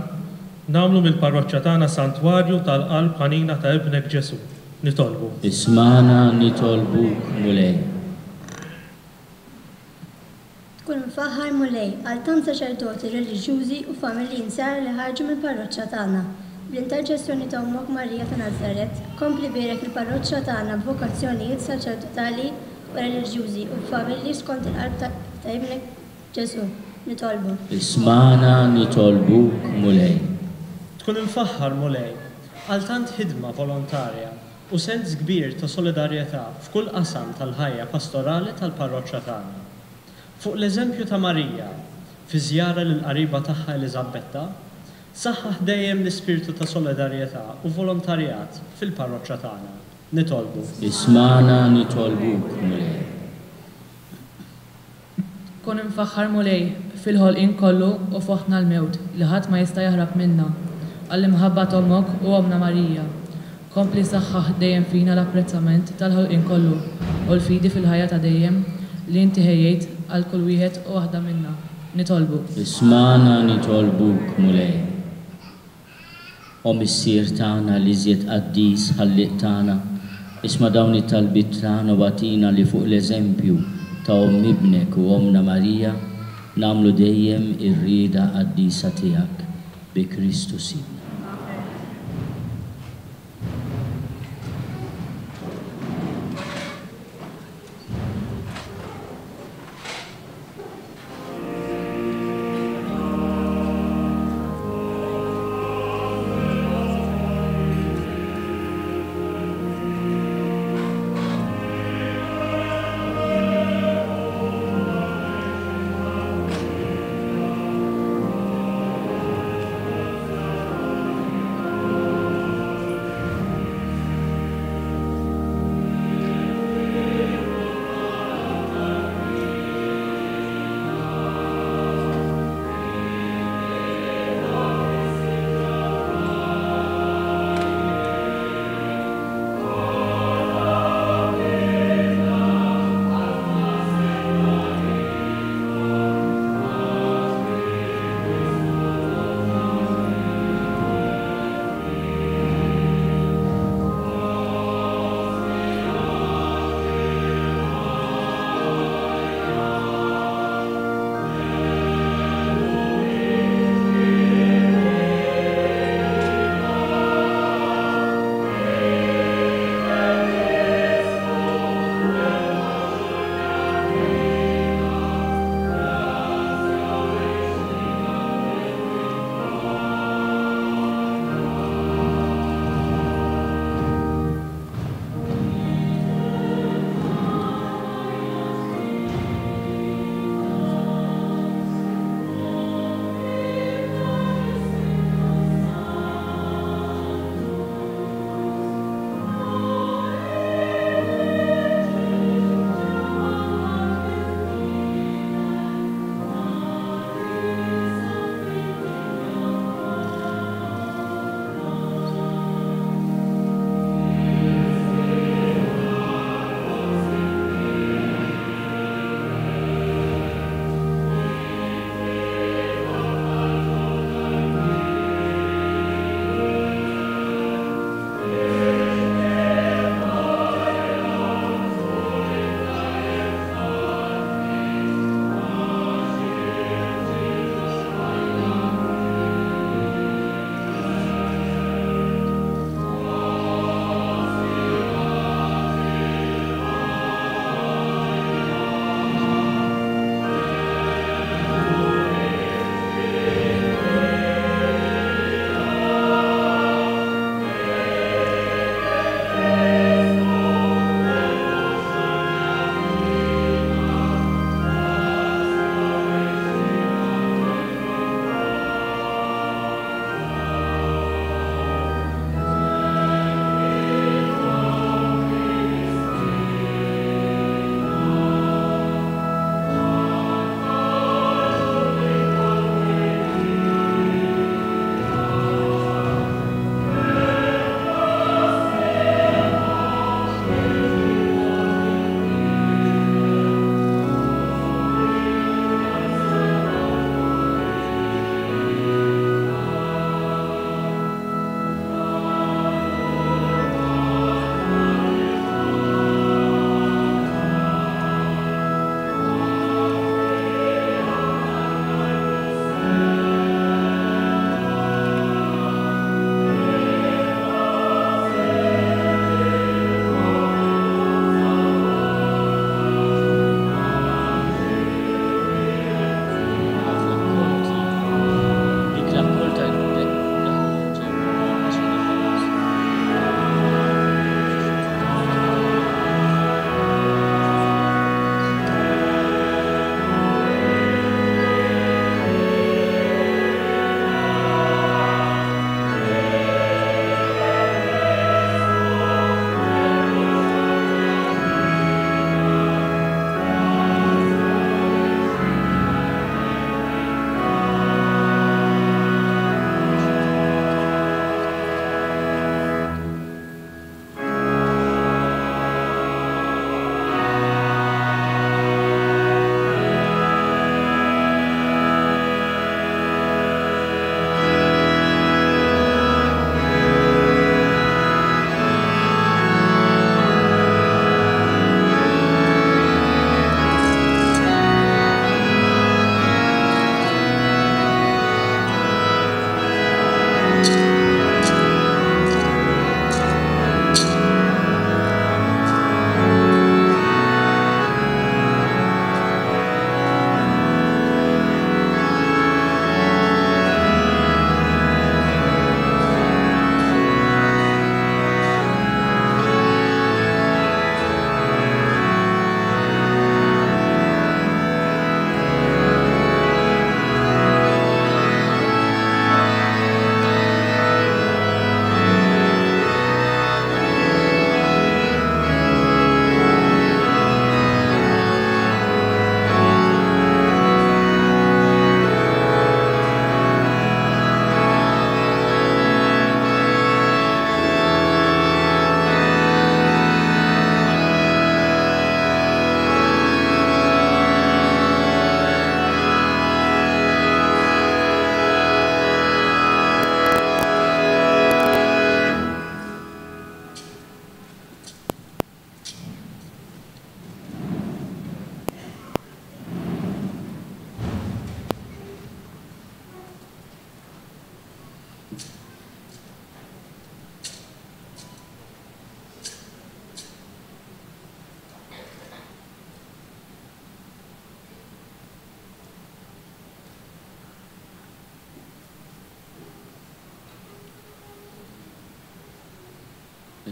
H: nagħmlu mill-parroċċja tagħna santwarju tal-qalb ħanina ta' ibnek Ġesu. Nitolbu.
A: Ismana nitolbuk mulej.
I: Tkun infaħħar mulej għal tant saċerdoti reliġjużi u familji nsar li ħarġu mill-parroċċja tagħna. Bl-interċessjoni ta' Ommok Marija ta' Nazaret, kompli berek il-parroċċja tagħna b'vokazzjonijiet saċerdotali u reliġjużi u familji skont il-qalb ta' ibnek Ġesu. Nitolbu.
A: Ismana nitolbuk mulej.
J: Tkun infaħħar mulej għal tant ħidma volontarja u sens kbir ta' solidarjetà f'kull qasam tal-ħajja pastorali tal-parroċċja tagħna. Fuq l-eżempju ta' Marija fi żjara lil qariba tagħha Eliżabetta, saħħaħ dejjem l-ispirtu ta' solidarjetà u volontarjat fil-parroċċja tagħna. Nitolbu.
A: Ismana nitolbuk mulej.
K: Kun infaħħar mulej fil-ħolqien kollu u foħħna l-mewt li ħadd ma jista' jaħrab minna għall-imħabba Ommok u Omna Marija. Kompli saħħaħ dejjem fina l-apprezzament tal-ħolqien kollu u l-fidi fil-ħajja ta' dejjem li inti ħejjejt għal kull wieħed u waħda minna. nitolbu.
A: Ismana nitolbuk mulej. O missier tana li zjed qaddis ħalliq tana, isma dawn it-talbit tana watina li fuq l-eżempju ta' ibnek u Omna Marija namlu dejjem ir-rieda qaddisa tiegħek bi Kristu Sidna.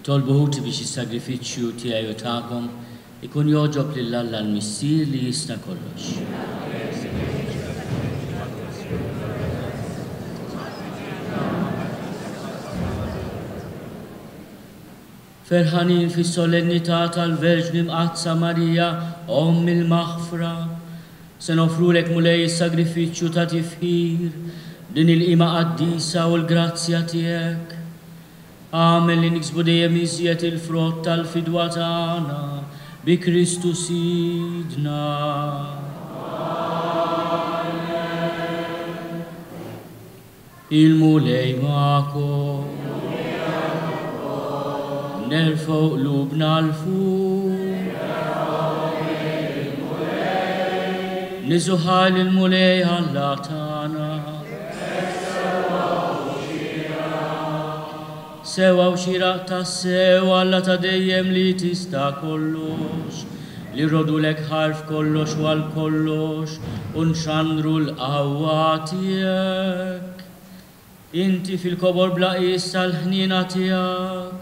A: Tolbuħuti biex il-sagrifiċċju tiegħi u tagħkom ikun joġob lill-Alla l-Missier li jista' kollox. Ferħanin fis-solennità tal-Verġni Mqazza Marija, Omm il-Maħfra, se nofrulek mulej is-sagrifiċċju ta' tifħir, din il-qima qaddisa u l-grazzja tiegħek. Għamel li niksbu dejjem iżjed il-frott tal-fidwa tagħna bi Kristu Sidna. Il-mulej magħkom, nerfgħu qlubna l-fuq, niżuħal il-mulej Alla tagħna. Sewa u xiraq ta' sewa Alla ta' dejjem li tista' kollox, li rodulek ħarf kollox u għal kollox, unxandru l-qawwa tiegħek. Inti fil-kobor blaqis tal-ħnina tiegħek,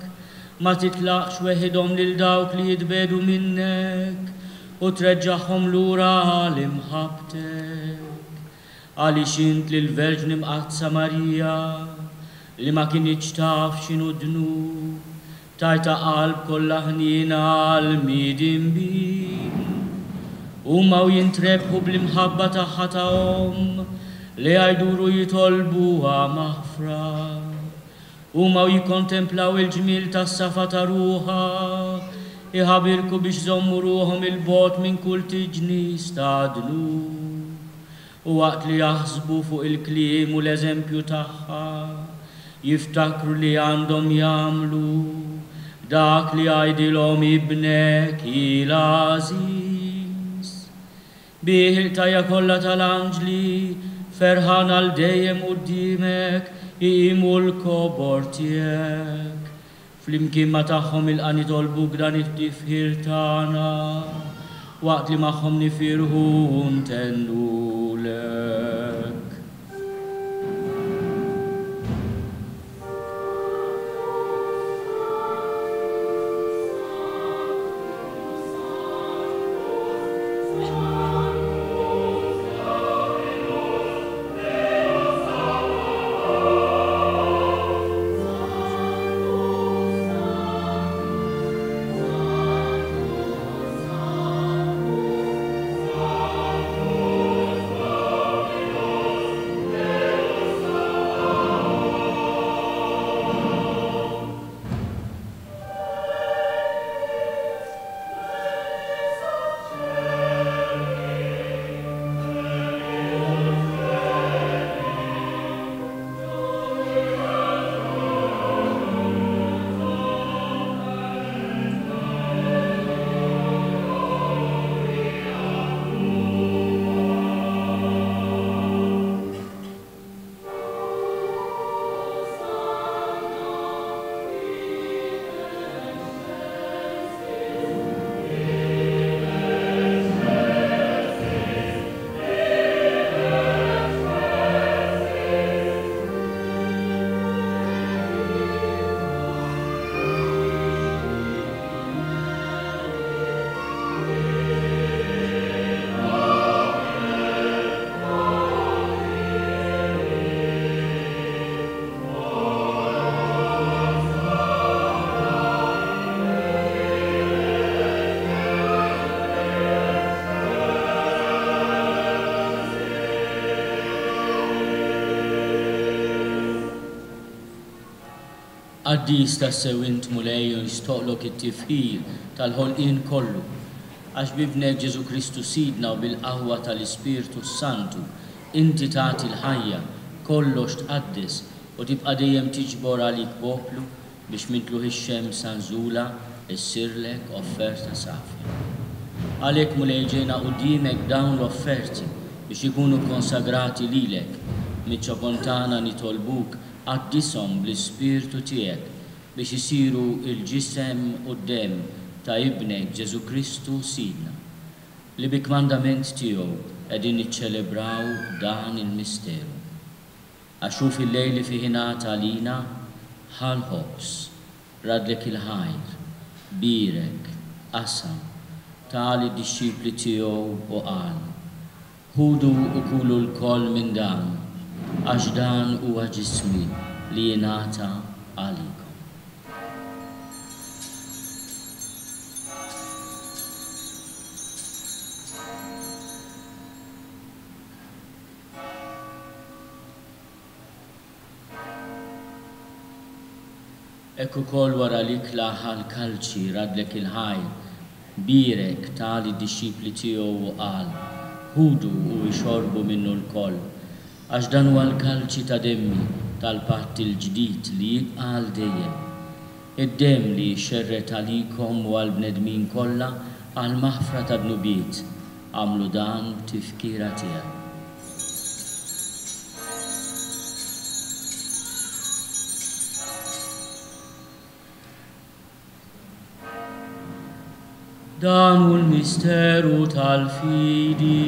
A: ma titlaqx weħidhom lil dawk li jitbedu minnek u treġġaħhom lura għal imħabtek. Għaliex int lil Verġni Mqazza Marija li ma kienx taf x'inhu dnu, tajta qalb kollha ħnina għal midin bin. Huma u jintrebħu bl-imħabba tagħha ta'hom li għajduru jitolbuha maħfra. Huma u jikkontemplaw il-ġmil tas-safa ta' ruħha, iħabirku biex żommu ruhom il-bot minn kull tiġnis ta' dnu. U waqt li jaħsbu fuq il-kliem u l-eżempju tagħha, jiftakru li għandhom jagħmlu dak li għajdilhom ibnek il-Aziz. Bih il-tajja kollha tal-anġli ferħan għal dejjem quddiemek iqimu l-kobor tiegħek. Flimkien ma tagħhom il-qani tolbu dan it-tifħir tagħna waqt li magħhom nifirħu ntennulek. Qaddis tassew int mulej u nistoqlok it-tifħir tal-ħolqien kollu. Għax bibnek Ġesu Kristu sidna u bil-qawwa tal-Ispirtu Santu, inti tagħti l-ħajja, kollox tqaddis u tibqa' dejjem tiġbor għalik poplu biex mintlu ix-xemsa sanżula issirlek offerta safja. Għalhekk mulej ġejna quddiemek dawn l-offerti biex ikunu konsagrati lilek, miċ-ċopontana nitolbuk qaddishom bl-Ispirtu tiegħek biex isiru il-ġisem u d-dem ta' ibnek Ġesu Kristu sidna, li bi kmandament tiegħu qegħdin niċċelebraw dan il-misteru. Għaxu fil-lejli fi ħinata għalina ħal ħobs, radlek il-ħajr, birek, qasam, tali d-disċipli tiegħu u qal. Ħudu u kulu l-koll minn dan, għax dan huwa ġismi li jingħata għalikom. Ekku kol wara l-ikla ħal-kalċi radlek il-ħajr, birek tali d-disċipli tiegħu u qal, ħudu u jxorbu minnu l-koll, għax dan huwa l-kalċi ta' demmi tal-patt il-ġdid li jibqa' għal dejjem. Id-dem li xerret għalikom u għal-bnedmin kollha għal maħfra ta' dnubiet, għamlu dan tifkira tiegħek. Dan hu l-misteru tal-fidi.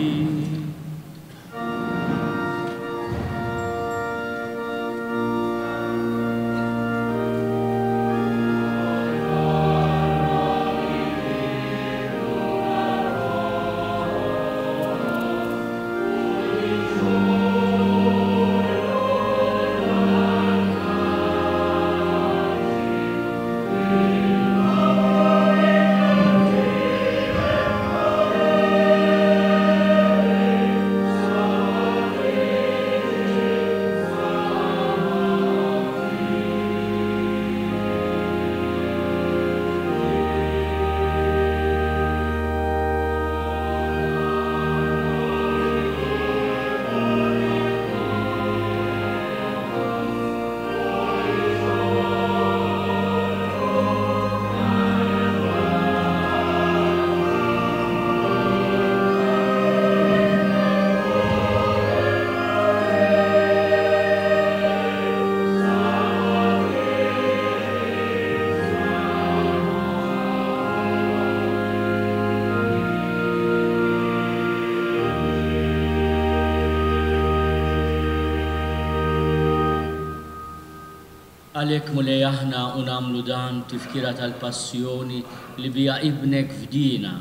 A: Għalhekk mulej aħna u nagħmlu dan tifkira tal-passjoni li bija ibnek fdina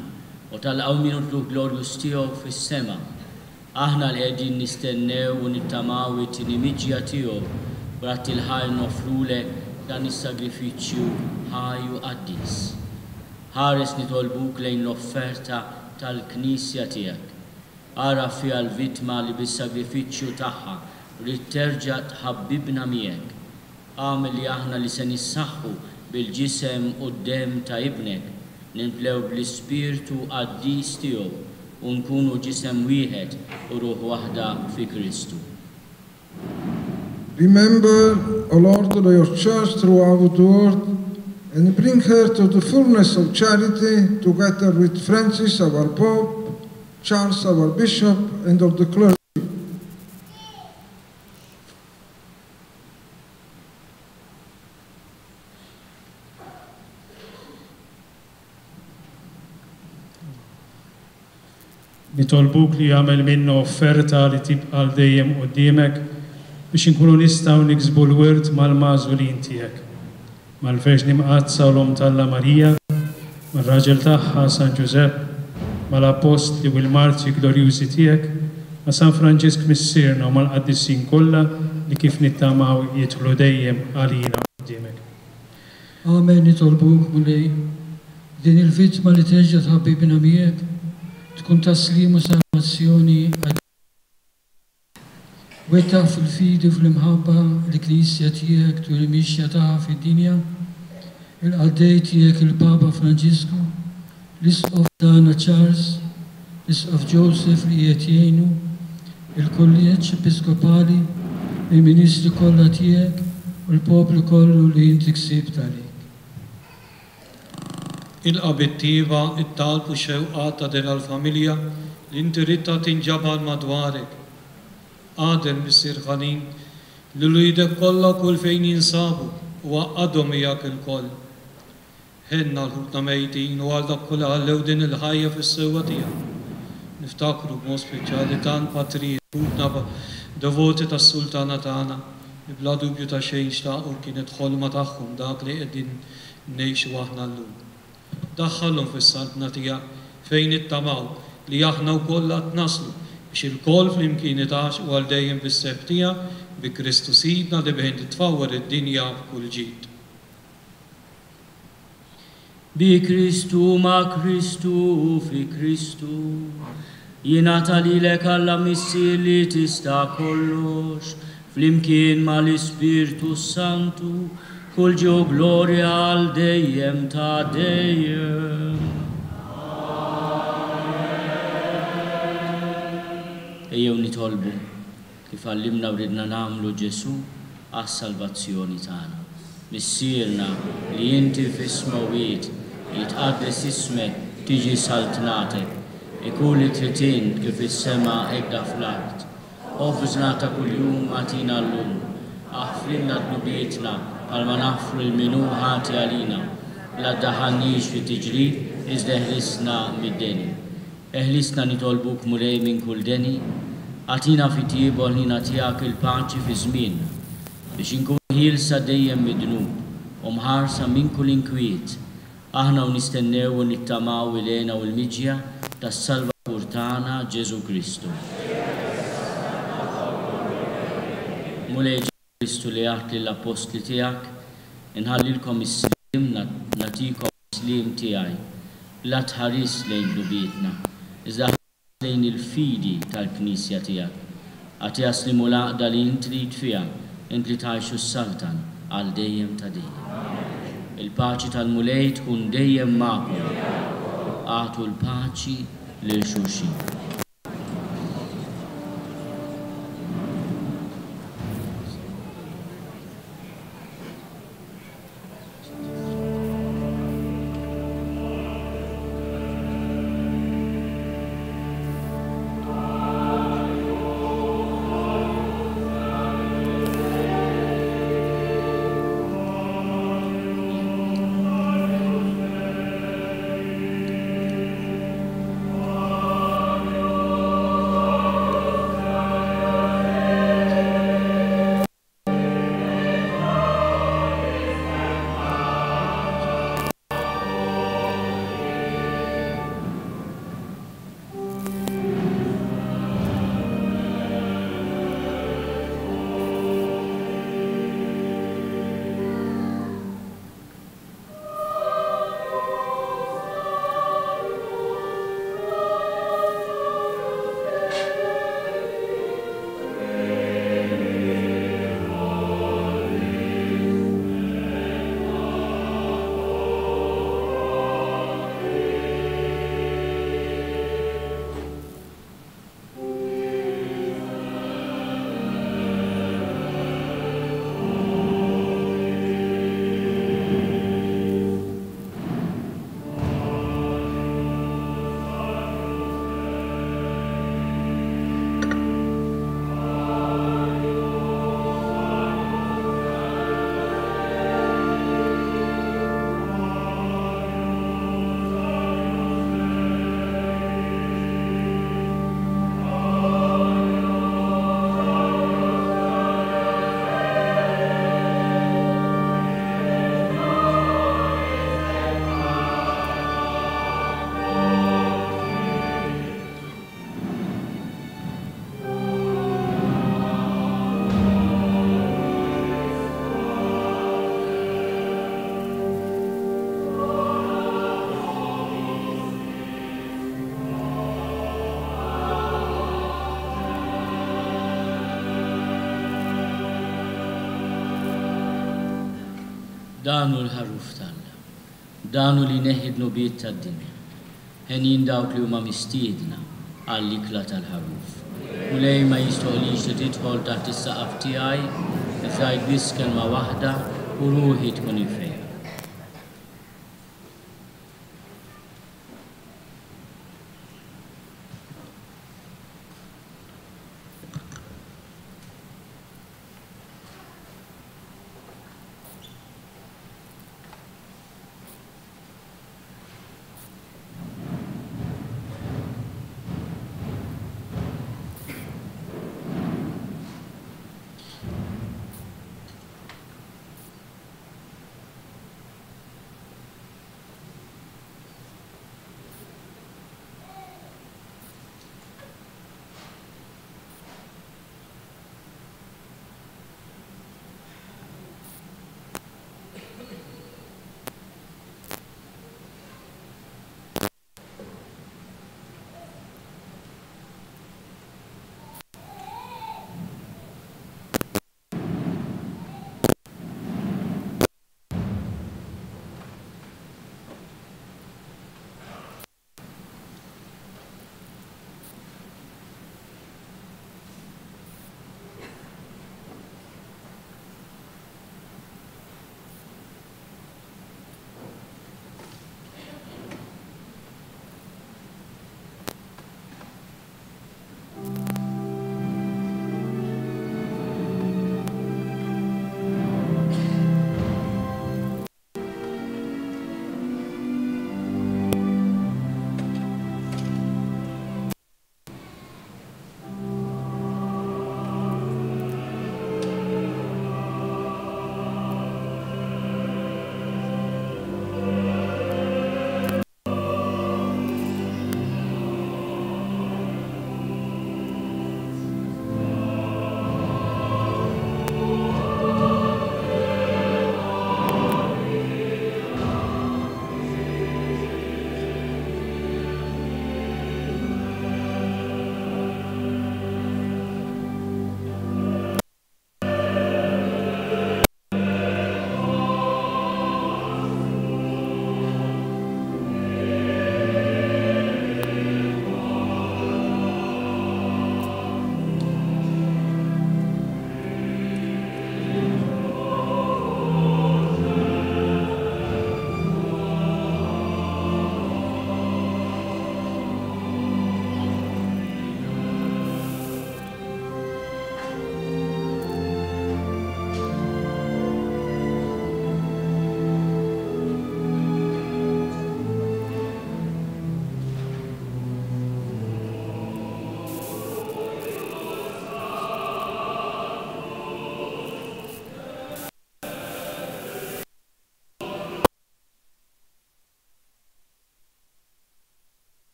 A: u tal-qgħu minutlu glorjus tiegħu fis-sema. Aħna li qegħdin nistennew u nittamaw it-tinimiġja tiegħu brat il-ħajr nofrulek dan is-sagrifiċċju ħaj u qaddis. Ħares nitolbuk lejn l-offerta tal-Knisja tiegħek. Ara fiha l-vittma li bis-sagrifiċċju tagħha rid terġa' tħabbibna miegħek. Għamil li aħna li se nissaħħu bil-ġisem u d-dem ta' ibnek, nimplew bl-Ispirtu qaddis tiegħu u nkunu ġisem wieħed u ruħ waħda fi Kristu.
L: Remember, O Lord, your church throughout the world and bring her to the fullness of charity together with Francis, our Pope, Charles, our Bishop, and of the clergy.
M: Nitolbuk li jagħmel minna offerta li tibqa' l dejjem quddiemek biex inkunu nistgħu niksbu l-wirt mal-magħżulin tiegħek, mal-Verġni Mqazza u l-Om Alla Marija, mal-raġel tagħha San Giuseppe, mal-Apostli u l-Martri glorjużi tiegħek, ma' San Franġisk missierna u mal-qaddisin kollha li kif nittamaw jidħlu dejjem għalina quddiemek.
N: Amen. Nitolbuk mulej din il-vittma li terġa' tħabbibna miegħek tkun taslim u salvazzjoni Wettaħ fil-fidi fil-imħabba l-Knisja tiegħek tu l-mixja taħ fid-dinja, il-qaddej tiegħek il-Papa Franġisku, l-Isqof Dana Charles, l-Isqof Joseph li qed jgħinu, il-Kolleġġ Episkopali, il-Ministri kollha tiegħek u l-poplu kollu li inti ksibt għalik.
O: Il-qabittiva, it-talb u xewqat ta' din għal-familja li inti ritta tinġabal madwarek. Għadem bissir ħanin li l-idek kollha kull fejn jinsabu u għaddhom miegħek il-koll. Ħenna l-ħutna mejtin u għal dak kull għallew din il-ħajja fis-sewwa tiegħek. Niftakru b'mod speċjali tant patrijiet ħutna devoti tas-sultana tagħna li bla dubju ta' xejn xtaqu kienet ħolma tagħhom dak li qegħdin ngħixu aħna llum. Daħħalhom fis-saltna tiegħek fejn ittamaw li aħna wkoll qed naslu biex il-koll fl-imkien itax u għal dejjem bis-seb tiegħek bi Kristu Sidna li bejn titfawwer id-dinja b'kull ġid.
A: Bi Kristu ma' Kristu u fi Kristu jingħata lilek Alla missier li tista' kollox fl-imkien mal-Ispirtu Santu kull ġew glorja għal dejjem ta' dejjem. Ejjew nitolbu kif għallimna wridna nagħmlu Ġesu għas-salvazzjoni tagħna. Missierna li inti f'ismawiet jitqaddes ismek tiġi saltnatek, ikun li tritin kif is-sema hekk fl-art. Ofżna ta' kuljum għatina llum, aħfrilna dnubietna bħalma naħfru l-minu ħati għalina, la ddaħħalniex fi tiġrid iżda eħlisna mid-deni. Eħlisna nitolbuk mulej minn kull deni, għatina fi tieb ħlina tiegħek il-paċi fi żmien biex inkun ħielsa dejjem mid-dnub u mħarsa minn kull inkwiet. Aħna u nistennew u nittamaw ilena u l-miġja tas-Salvatur tagħna Ġesu Kristu. Mulej Kristu li għadt lill-apostli tiegħek inħallilkom is-slim nagħtikom is-slim tiegħi. La tħares lejn dnubietna, iżda lejn il-fidi tal-Knisja tiegħek. Għati jaslimu l-għaqda li int trid fiha, int li tgħixu s-saltan għal dejjem ta' dejjem. Il-paċi tal-mulej tkun dejjem magħkom. Għatu l-paċi lil xulxin. danu l-ħaruf talla, danu li neħid nobiet tad-dinja, ħenin dawk li huma mistiedna għall-ikla tal-ħaruf. U lej ma jistoqlix li tidħol taħt is-saqaf tiegħi, ifrajt biss kelma waħda u ruħi tkun ifejha.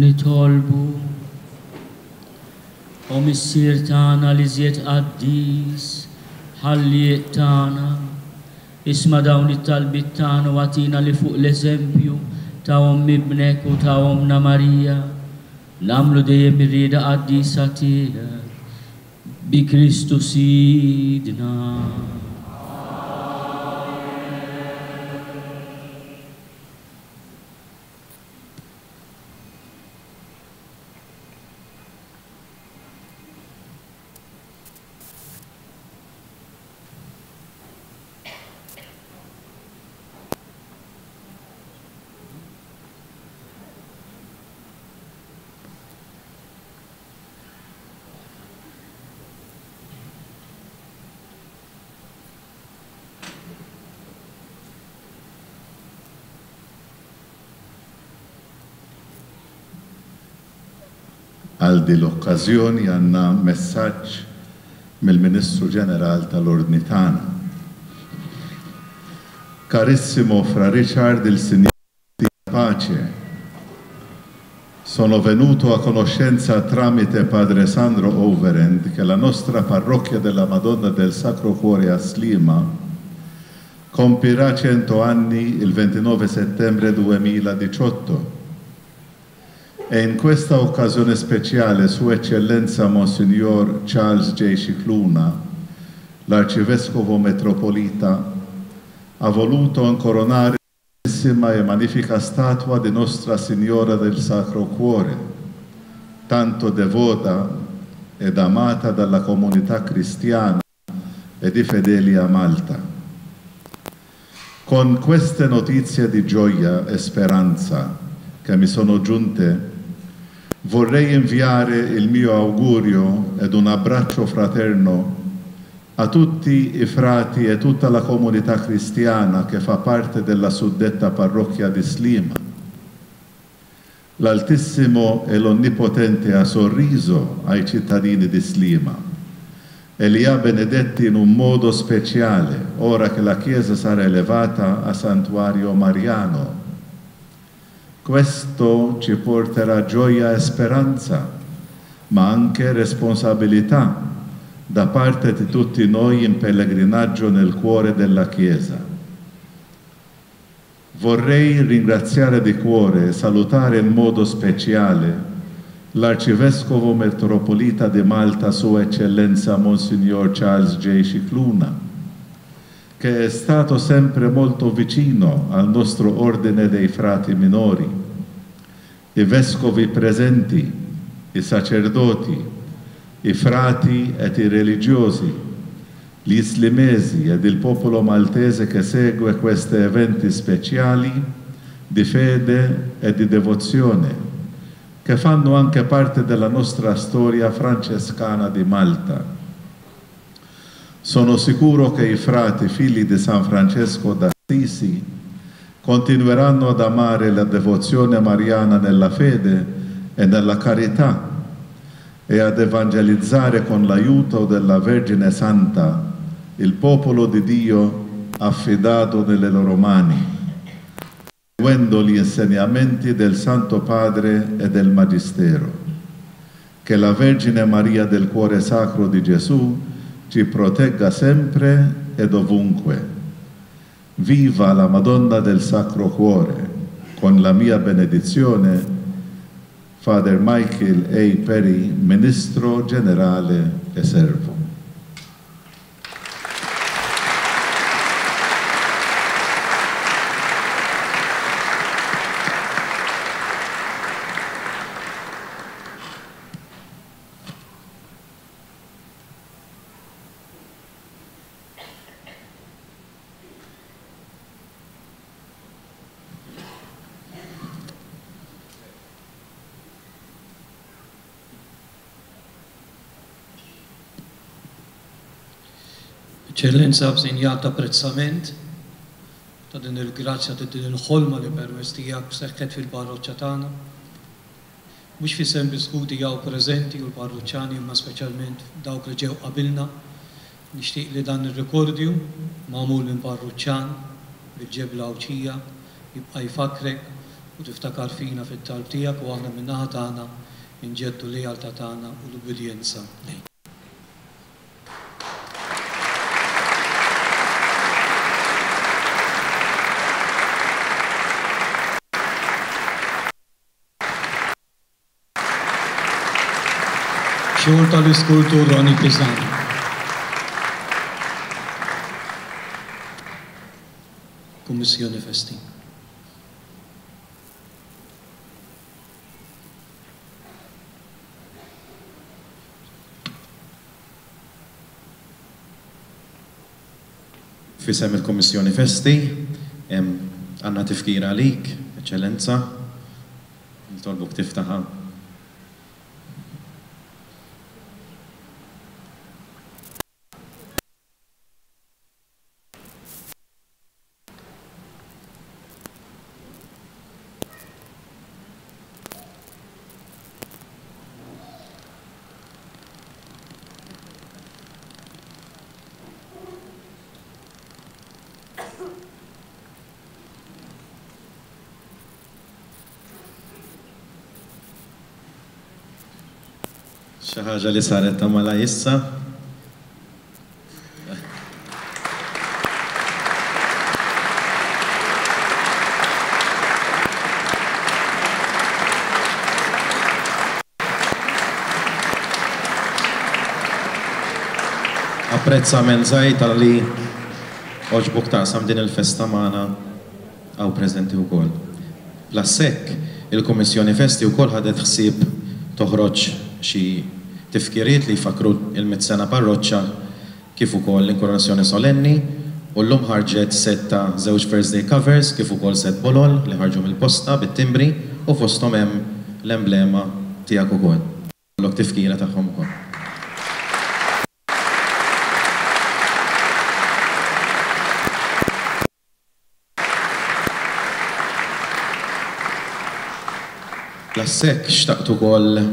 A: nitolbu o missier tana li ziet qaddis ħalliet tana isma dawn it-talbit tana u għatina li fuq l-eżempju ta' ommi ibnek u ta' omna Marija l-għamlu dejjem irrida qaddisa tiegħek bi Kristu sidna.
C: Għal di l-okkazjoni għanna messaġġ mill-Ministru Ġeneral tal-Ordni tagħna. Carissimo Fra Richard, il Signore di pace. Sono venuto a conoscenza tramite Padre Sandro Overend che la nostra parrocchia della Madonna del Sacro Cuore a Slima compirà 100 anni il 29 settembre 2018. E in questa occasione speciale Sua Eccellenza Monsignor Charles J. Scicluna, l'Arcivescovo Metropolita, ha voluto incoronare la bellissima e magnifica statua di Nostra Signora del Sacro Cuore, tanto devota ed amata dalla comunità cristiana e di fedeli a Malta. Con queste notizie di gioia e speranza che mi sono giunte, vorrei inviare il mio augurio ed un abbraccio fraterno a tutti i frati e tutta la comunità cristiana che fa parte della suddetta parrocchia di Slima. L'Altissimo e l'Onnipotente ha sorriso ai cittadini di Slima e li ha benedetti in un modo speciale ora che la Chiesa sarà elevata a santuario mariano. Questo ci porterà gioia e speranza, ma anche responsabilità da parte di tutti noi in pellegrinaggio nel cuore della Chiesa. Vorrei ringraziare di cuore e salutare in modo speciale l'Arcivescovo Metropolita di Malta, Sua Eccellenza Monsignor Charles J. Scicluna, che è stato sempre molto vicino al nostro ordine dei frati minori, i vescovi presenti, i sacerdoti, i frati ed i religiosi, gli islimesi ed il popolo maltese che segue questi eventi speciali di fede e di devozione, che fanno anche parte della nostra storia francescana di Malta. Sono sicuro che i frati figli di San Francesco d'Assisi continueranno ad amare la devozione mariana nella fede e nella carità e ad evangelizzare con l'aiuto della Vergine Santa il popolo di Dio affidato nelle loro mani, seguendo gli insegnamenti del Santo Padre e del Magistero. Che la Vergine Maria del Cuore Sacro di Gesù ci protegga sempre e dovunque. Viva la Madonna del Sacro Cuore, con la mia benedizione, Father Michael A. Perry, Ministro Generale e Servo.
O: Eccellenza, b'sinjal ta' apprezzament ta' din il-grazzja ta' din il-ħolma li permess tiegħek seħħet fil-parroċċja tagħna. Mhux fisem biskuti jew preżenti u l-parroċċjani imma speċjalment dawk li ġew qabilna. Nixtieq li dan ir-rekordju magħmul minn parroċċjan bil-ġebla Awċija jibqa' jfakrek u tiftakar fina fit-talb tiegħek u aħna min-naħa tagħna inġeddu l-lealtà tagħna u l-ubudjenza lejk. Xogħol tal-iskultur Roni Pisani. Kummissjoni Festi.
F: Fisem il-Kommissjoni Festi, għanna tifkira għalik, Eccellenza, nitolbuk tiftaħa. Xi ħaġa li saret tagħmilha issa. Apprezzament żgħid talli oġbok taqsam din il-festa magħna hawn preżenti wkoll. Bl-assekk il-Kummissjoni Festi wkoll ħadet ħsieb toħroġ xi tifkiriet li jfakru il-100 sena parroċċa kif ukoll l-inkoronazzjoni solenni u llum ħarġet set ta' żewġ First Day covers kif ukoll set bolol li ħarġu mill-posta bit-timbri u fosthom hemm l-emblema tiegħek ukoll. Kollok tifkira tagħhom ukoll. L-assek xtaqt ukoll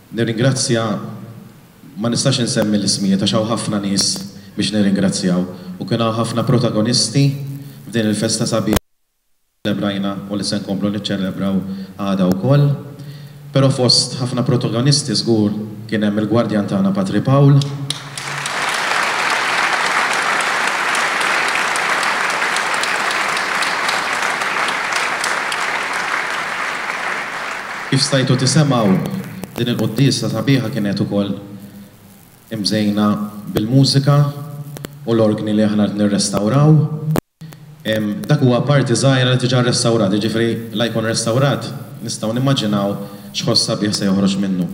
F: nirringrazzja ma nistax insemmi l-ismijiet għax hawn ħafna nies biex nirringrazzjaw u kien hawn ħafna protagonisti f'din il-festa sabiħ ċelebrajna u li se nkomplu niċċelebraw għada wkoll. Però fost ħafna protagonisti żgur kien hemm il-gwardjan tagħna Patri Pawl. Kif stajtu tisemgħu din il-qoddisa sabiħa kienet ukoll imżejna bil-mużika u l-organi li aħna nirrestawraw. Dak huwa parti żgħira li tiġa rrestawrat, jiġifieri la jkun restawrat nistgħu nimmaġinaw x'ħoss sabiħ se joħroġ minnu.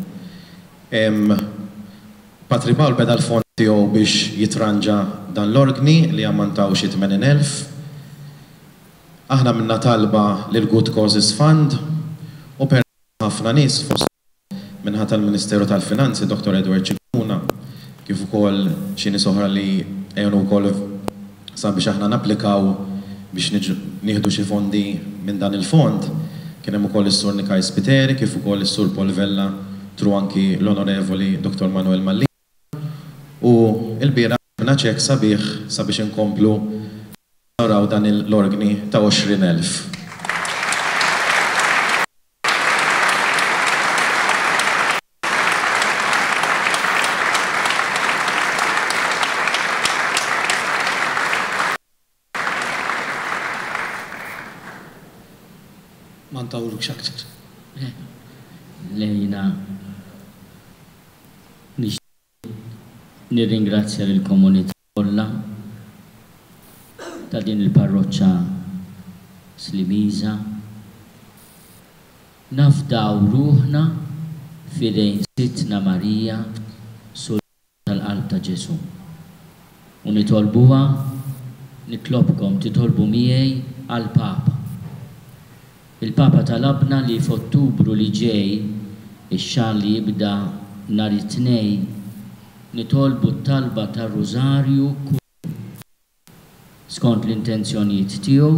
F: Patri Pawl beda l-fond tiegħu biex jitranġa dan l-organi li ammontaw xi 80,000. Aħna minna talba lil Good Causes Fund u per ħafna nies fost minħat tal-Ministeru tal-Finanzi, Dr. Edward Ċikuna, kif ukoll xi nies oħra li għenu wkoll sabiex aħna napplikaw biex nieħdu xi fondi minn dan il-fond, kien hemm ukoll is-Sur Nikaj Spiteri, kif ukoll is-Sur Paul Vella, tru anki l-Onorevoli Dr. Manuel Malli. U l-biera għandna ċek sabiħ sabiex inkomplu naraw dan l-organi ta' 20,000.
O: Mantawluk xaktar.
A: Lejna nirringrazzja lill-komunità kollha ta' din il-parroċċa Slimiża. Nafdaw ruħna fidejn Sittna Marija Sur tal-Qalb ta' Ġesu. U nitolbuha, nitlobkom titolbu miegħi għall-Papa. Il-Papa talabna li f'Ottubru li ġej, ix-xahar li jibda nhar it-Tnejn, nitolbu t-talba tar-Rużarju skont l-intenzjonijiet tiegħu.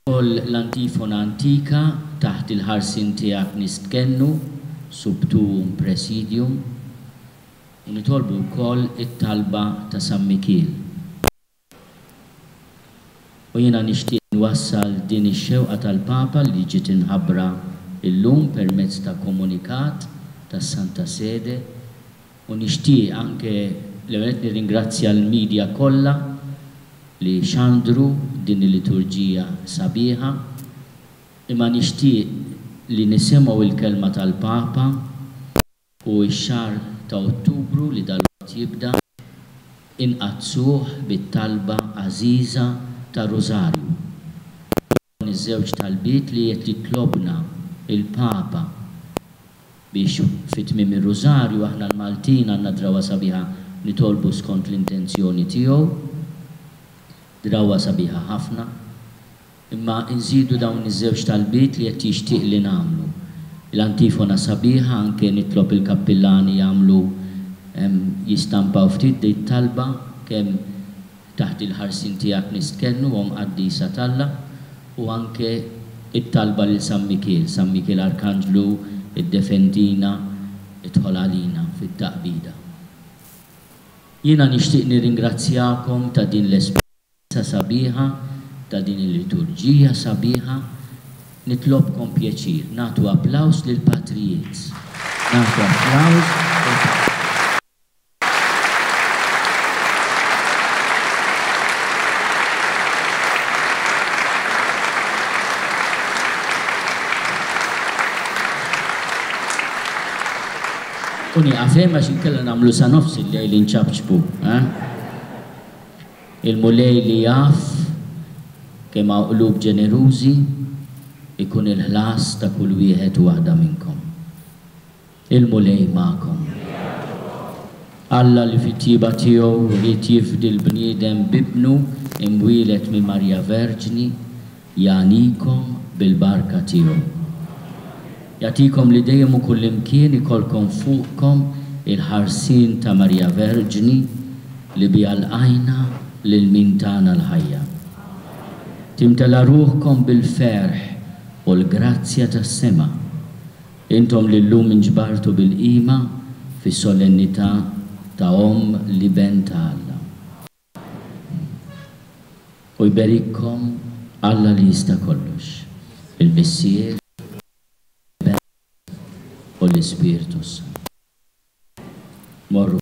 A: Ukoll l-antifona antika taħt il-ħarsien tiegħek nistkennu subtuum presidium u nitolbu wkoll it-talba ta' San Mikiel. U jiena nixtieq iwassal din ix-xewqa tal-Papa li ġiet inħabbra illum permezz ta' komunikat tas-Santa Sede u nixtieq anke l-għanet nirringrazzja l-medja kollha li xandru din il-liturġija sabiħa imma nixtieq li nisimgħu il-kelma tal-Papa u x-xahar ta' Ottubru li dal-waqt jibda inqazzuh bit-talba għażiża ta' Rożarju. Iż-żewġ talbiet li qed jitlobna il-Papa biex fit-tmiem ir-Rożarju aħna l-Maltin għandna drawwa sabiħa nitolbu skont l-intenzjoni tiegħu, drawwa sabiħa ħafna, imma nżidu dawn iż-żewġ talbiet li qed jixtieq li nagħmlu. L-antifona sabiħa anke nitlob il-kappillani jagħmlu jistampaw ftit di talba kemm taħt il-ħarsin tiegħek nistkennu u mqaddisa Talla u anke it-talba lil San Mikiel Arkanġlu id-defendina idħol għalina fit-taqbida. Jiena nixtieq nirringrazzjakom ta' din l-esperjenza sabiħa, ta' din il-liturġija sabiħa, nitlobkom pjaċir, nagħtu applaws lil patrijiet. Nagħtu applaws. Kuni għafem għax inkella namlu sa nofs il-lejl inċabċbu. Il-mulej li jaf kemm hawn qlub ġenerużi ikun il-ħlas ta' kull wieħed u waħda minnkom. Il-mulej magħkom. Alla li fit-tjiba tiegħu rrid jifdi l-bniedem bibnu imwielet minn Marja Verġni janikom bil-barka tiegħu. Jagħtikom li dejjem u kull imkien ikolkom fuqkom il-ħarsin ta' Marja Verġni li biha lqajna lil min tagħna l-ħajja. Timtela ruħkom bil-ferħ u l-grazzja tas-sema. Intom li llum inġbartu bil-qima fis-solennità ta' li ben ta' Alla. U jberikkom Alla li jista' kollox, il-Missier u l-Ispiritu Santu. Morru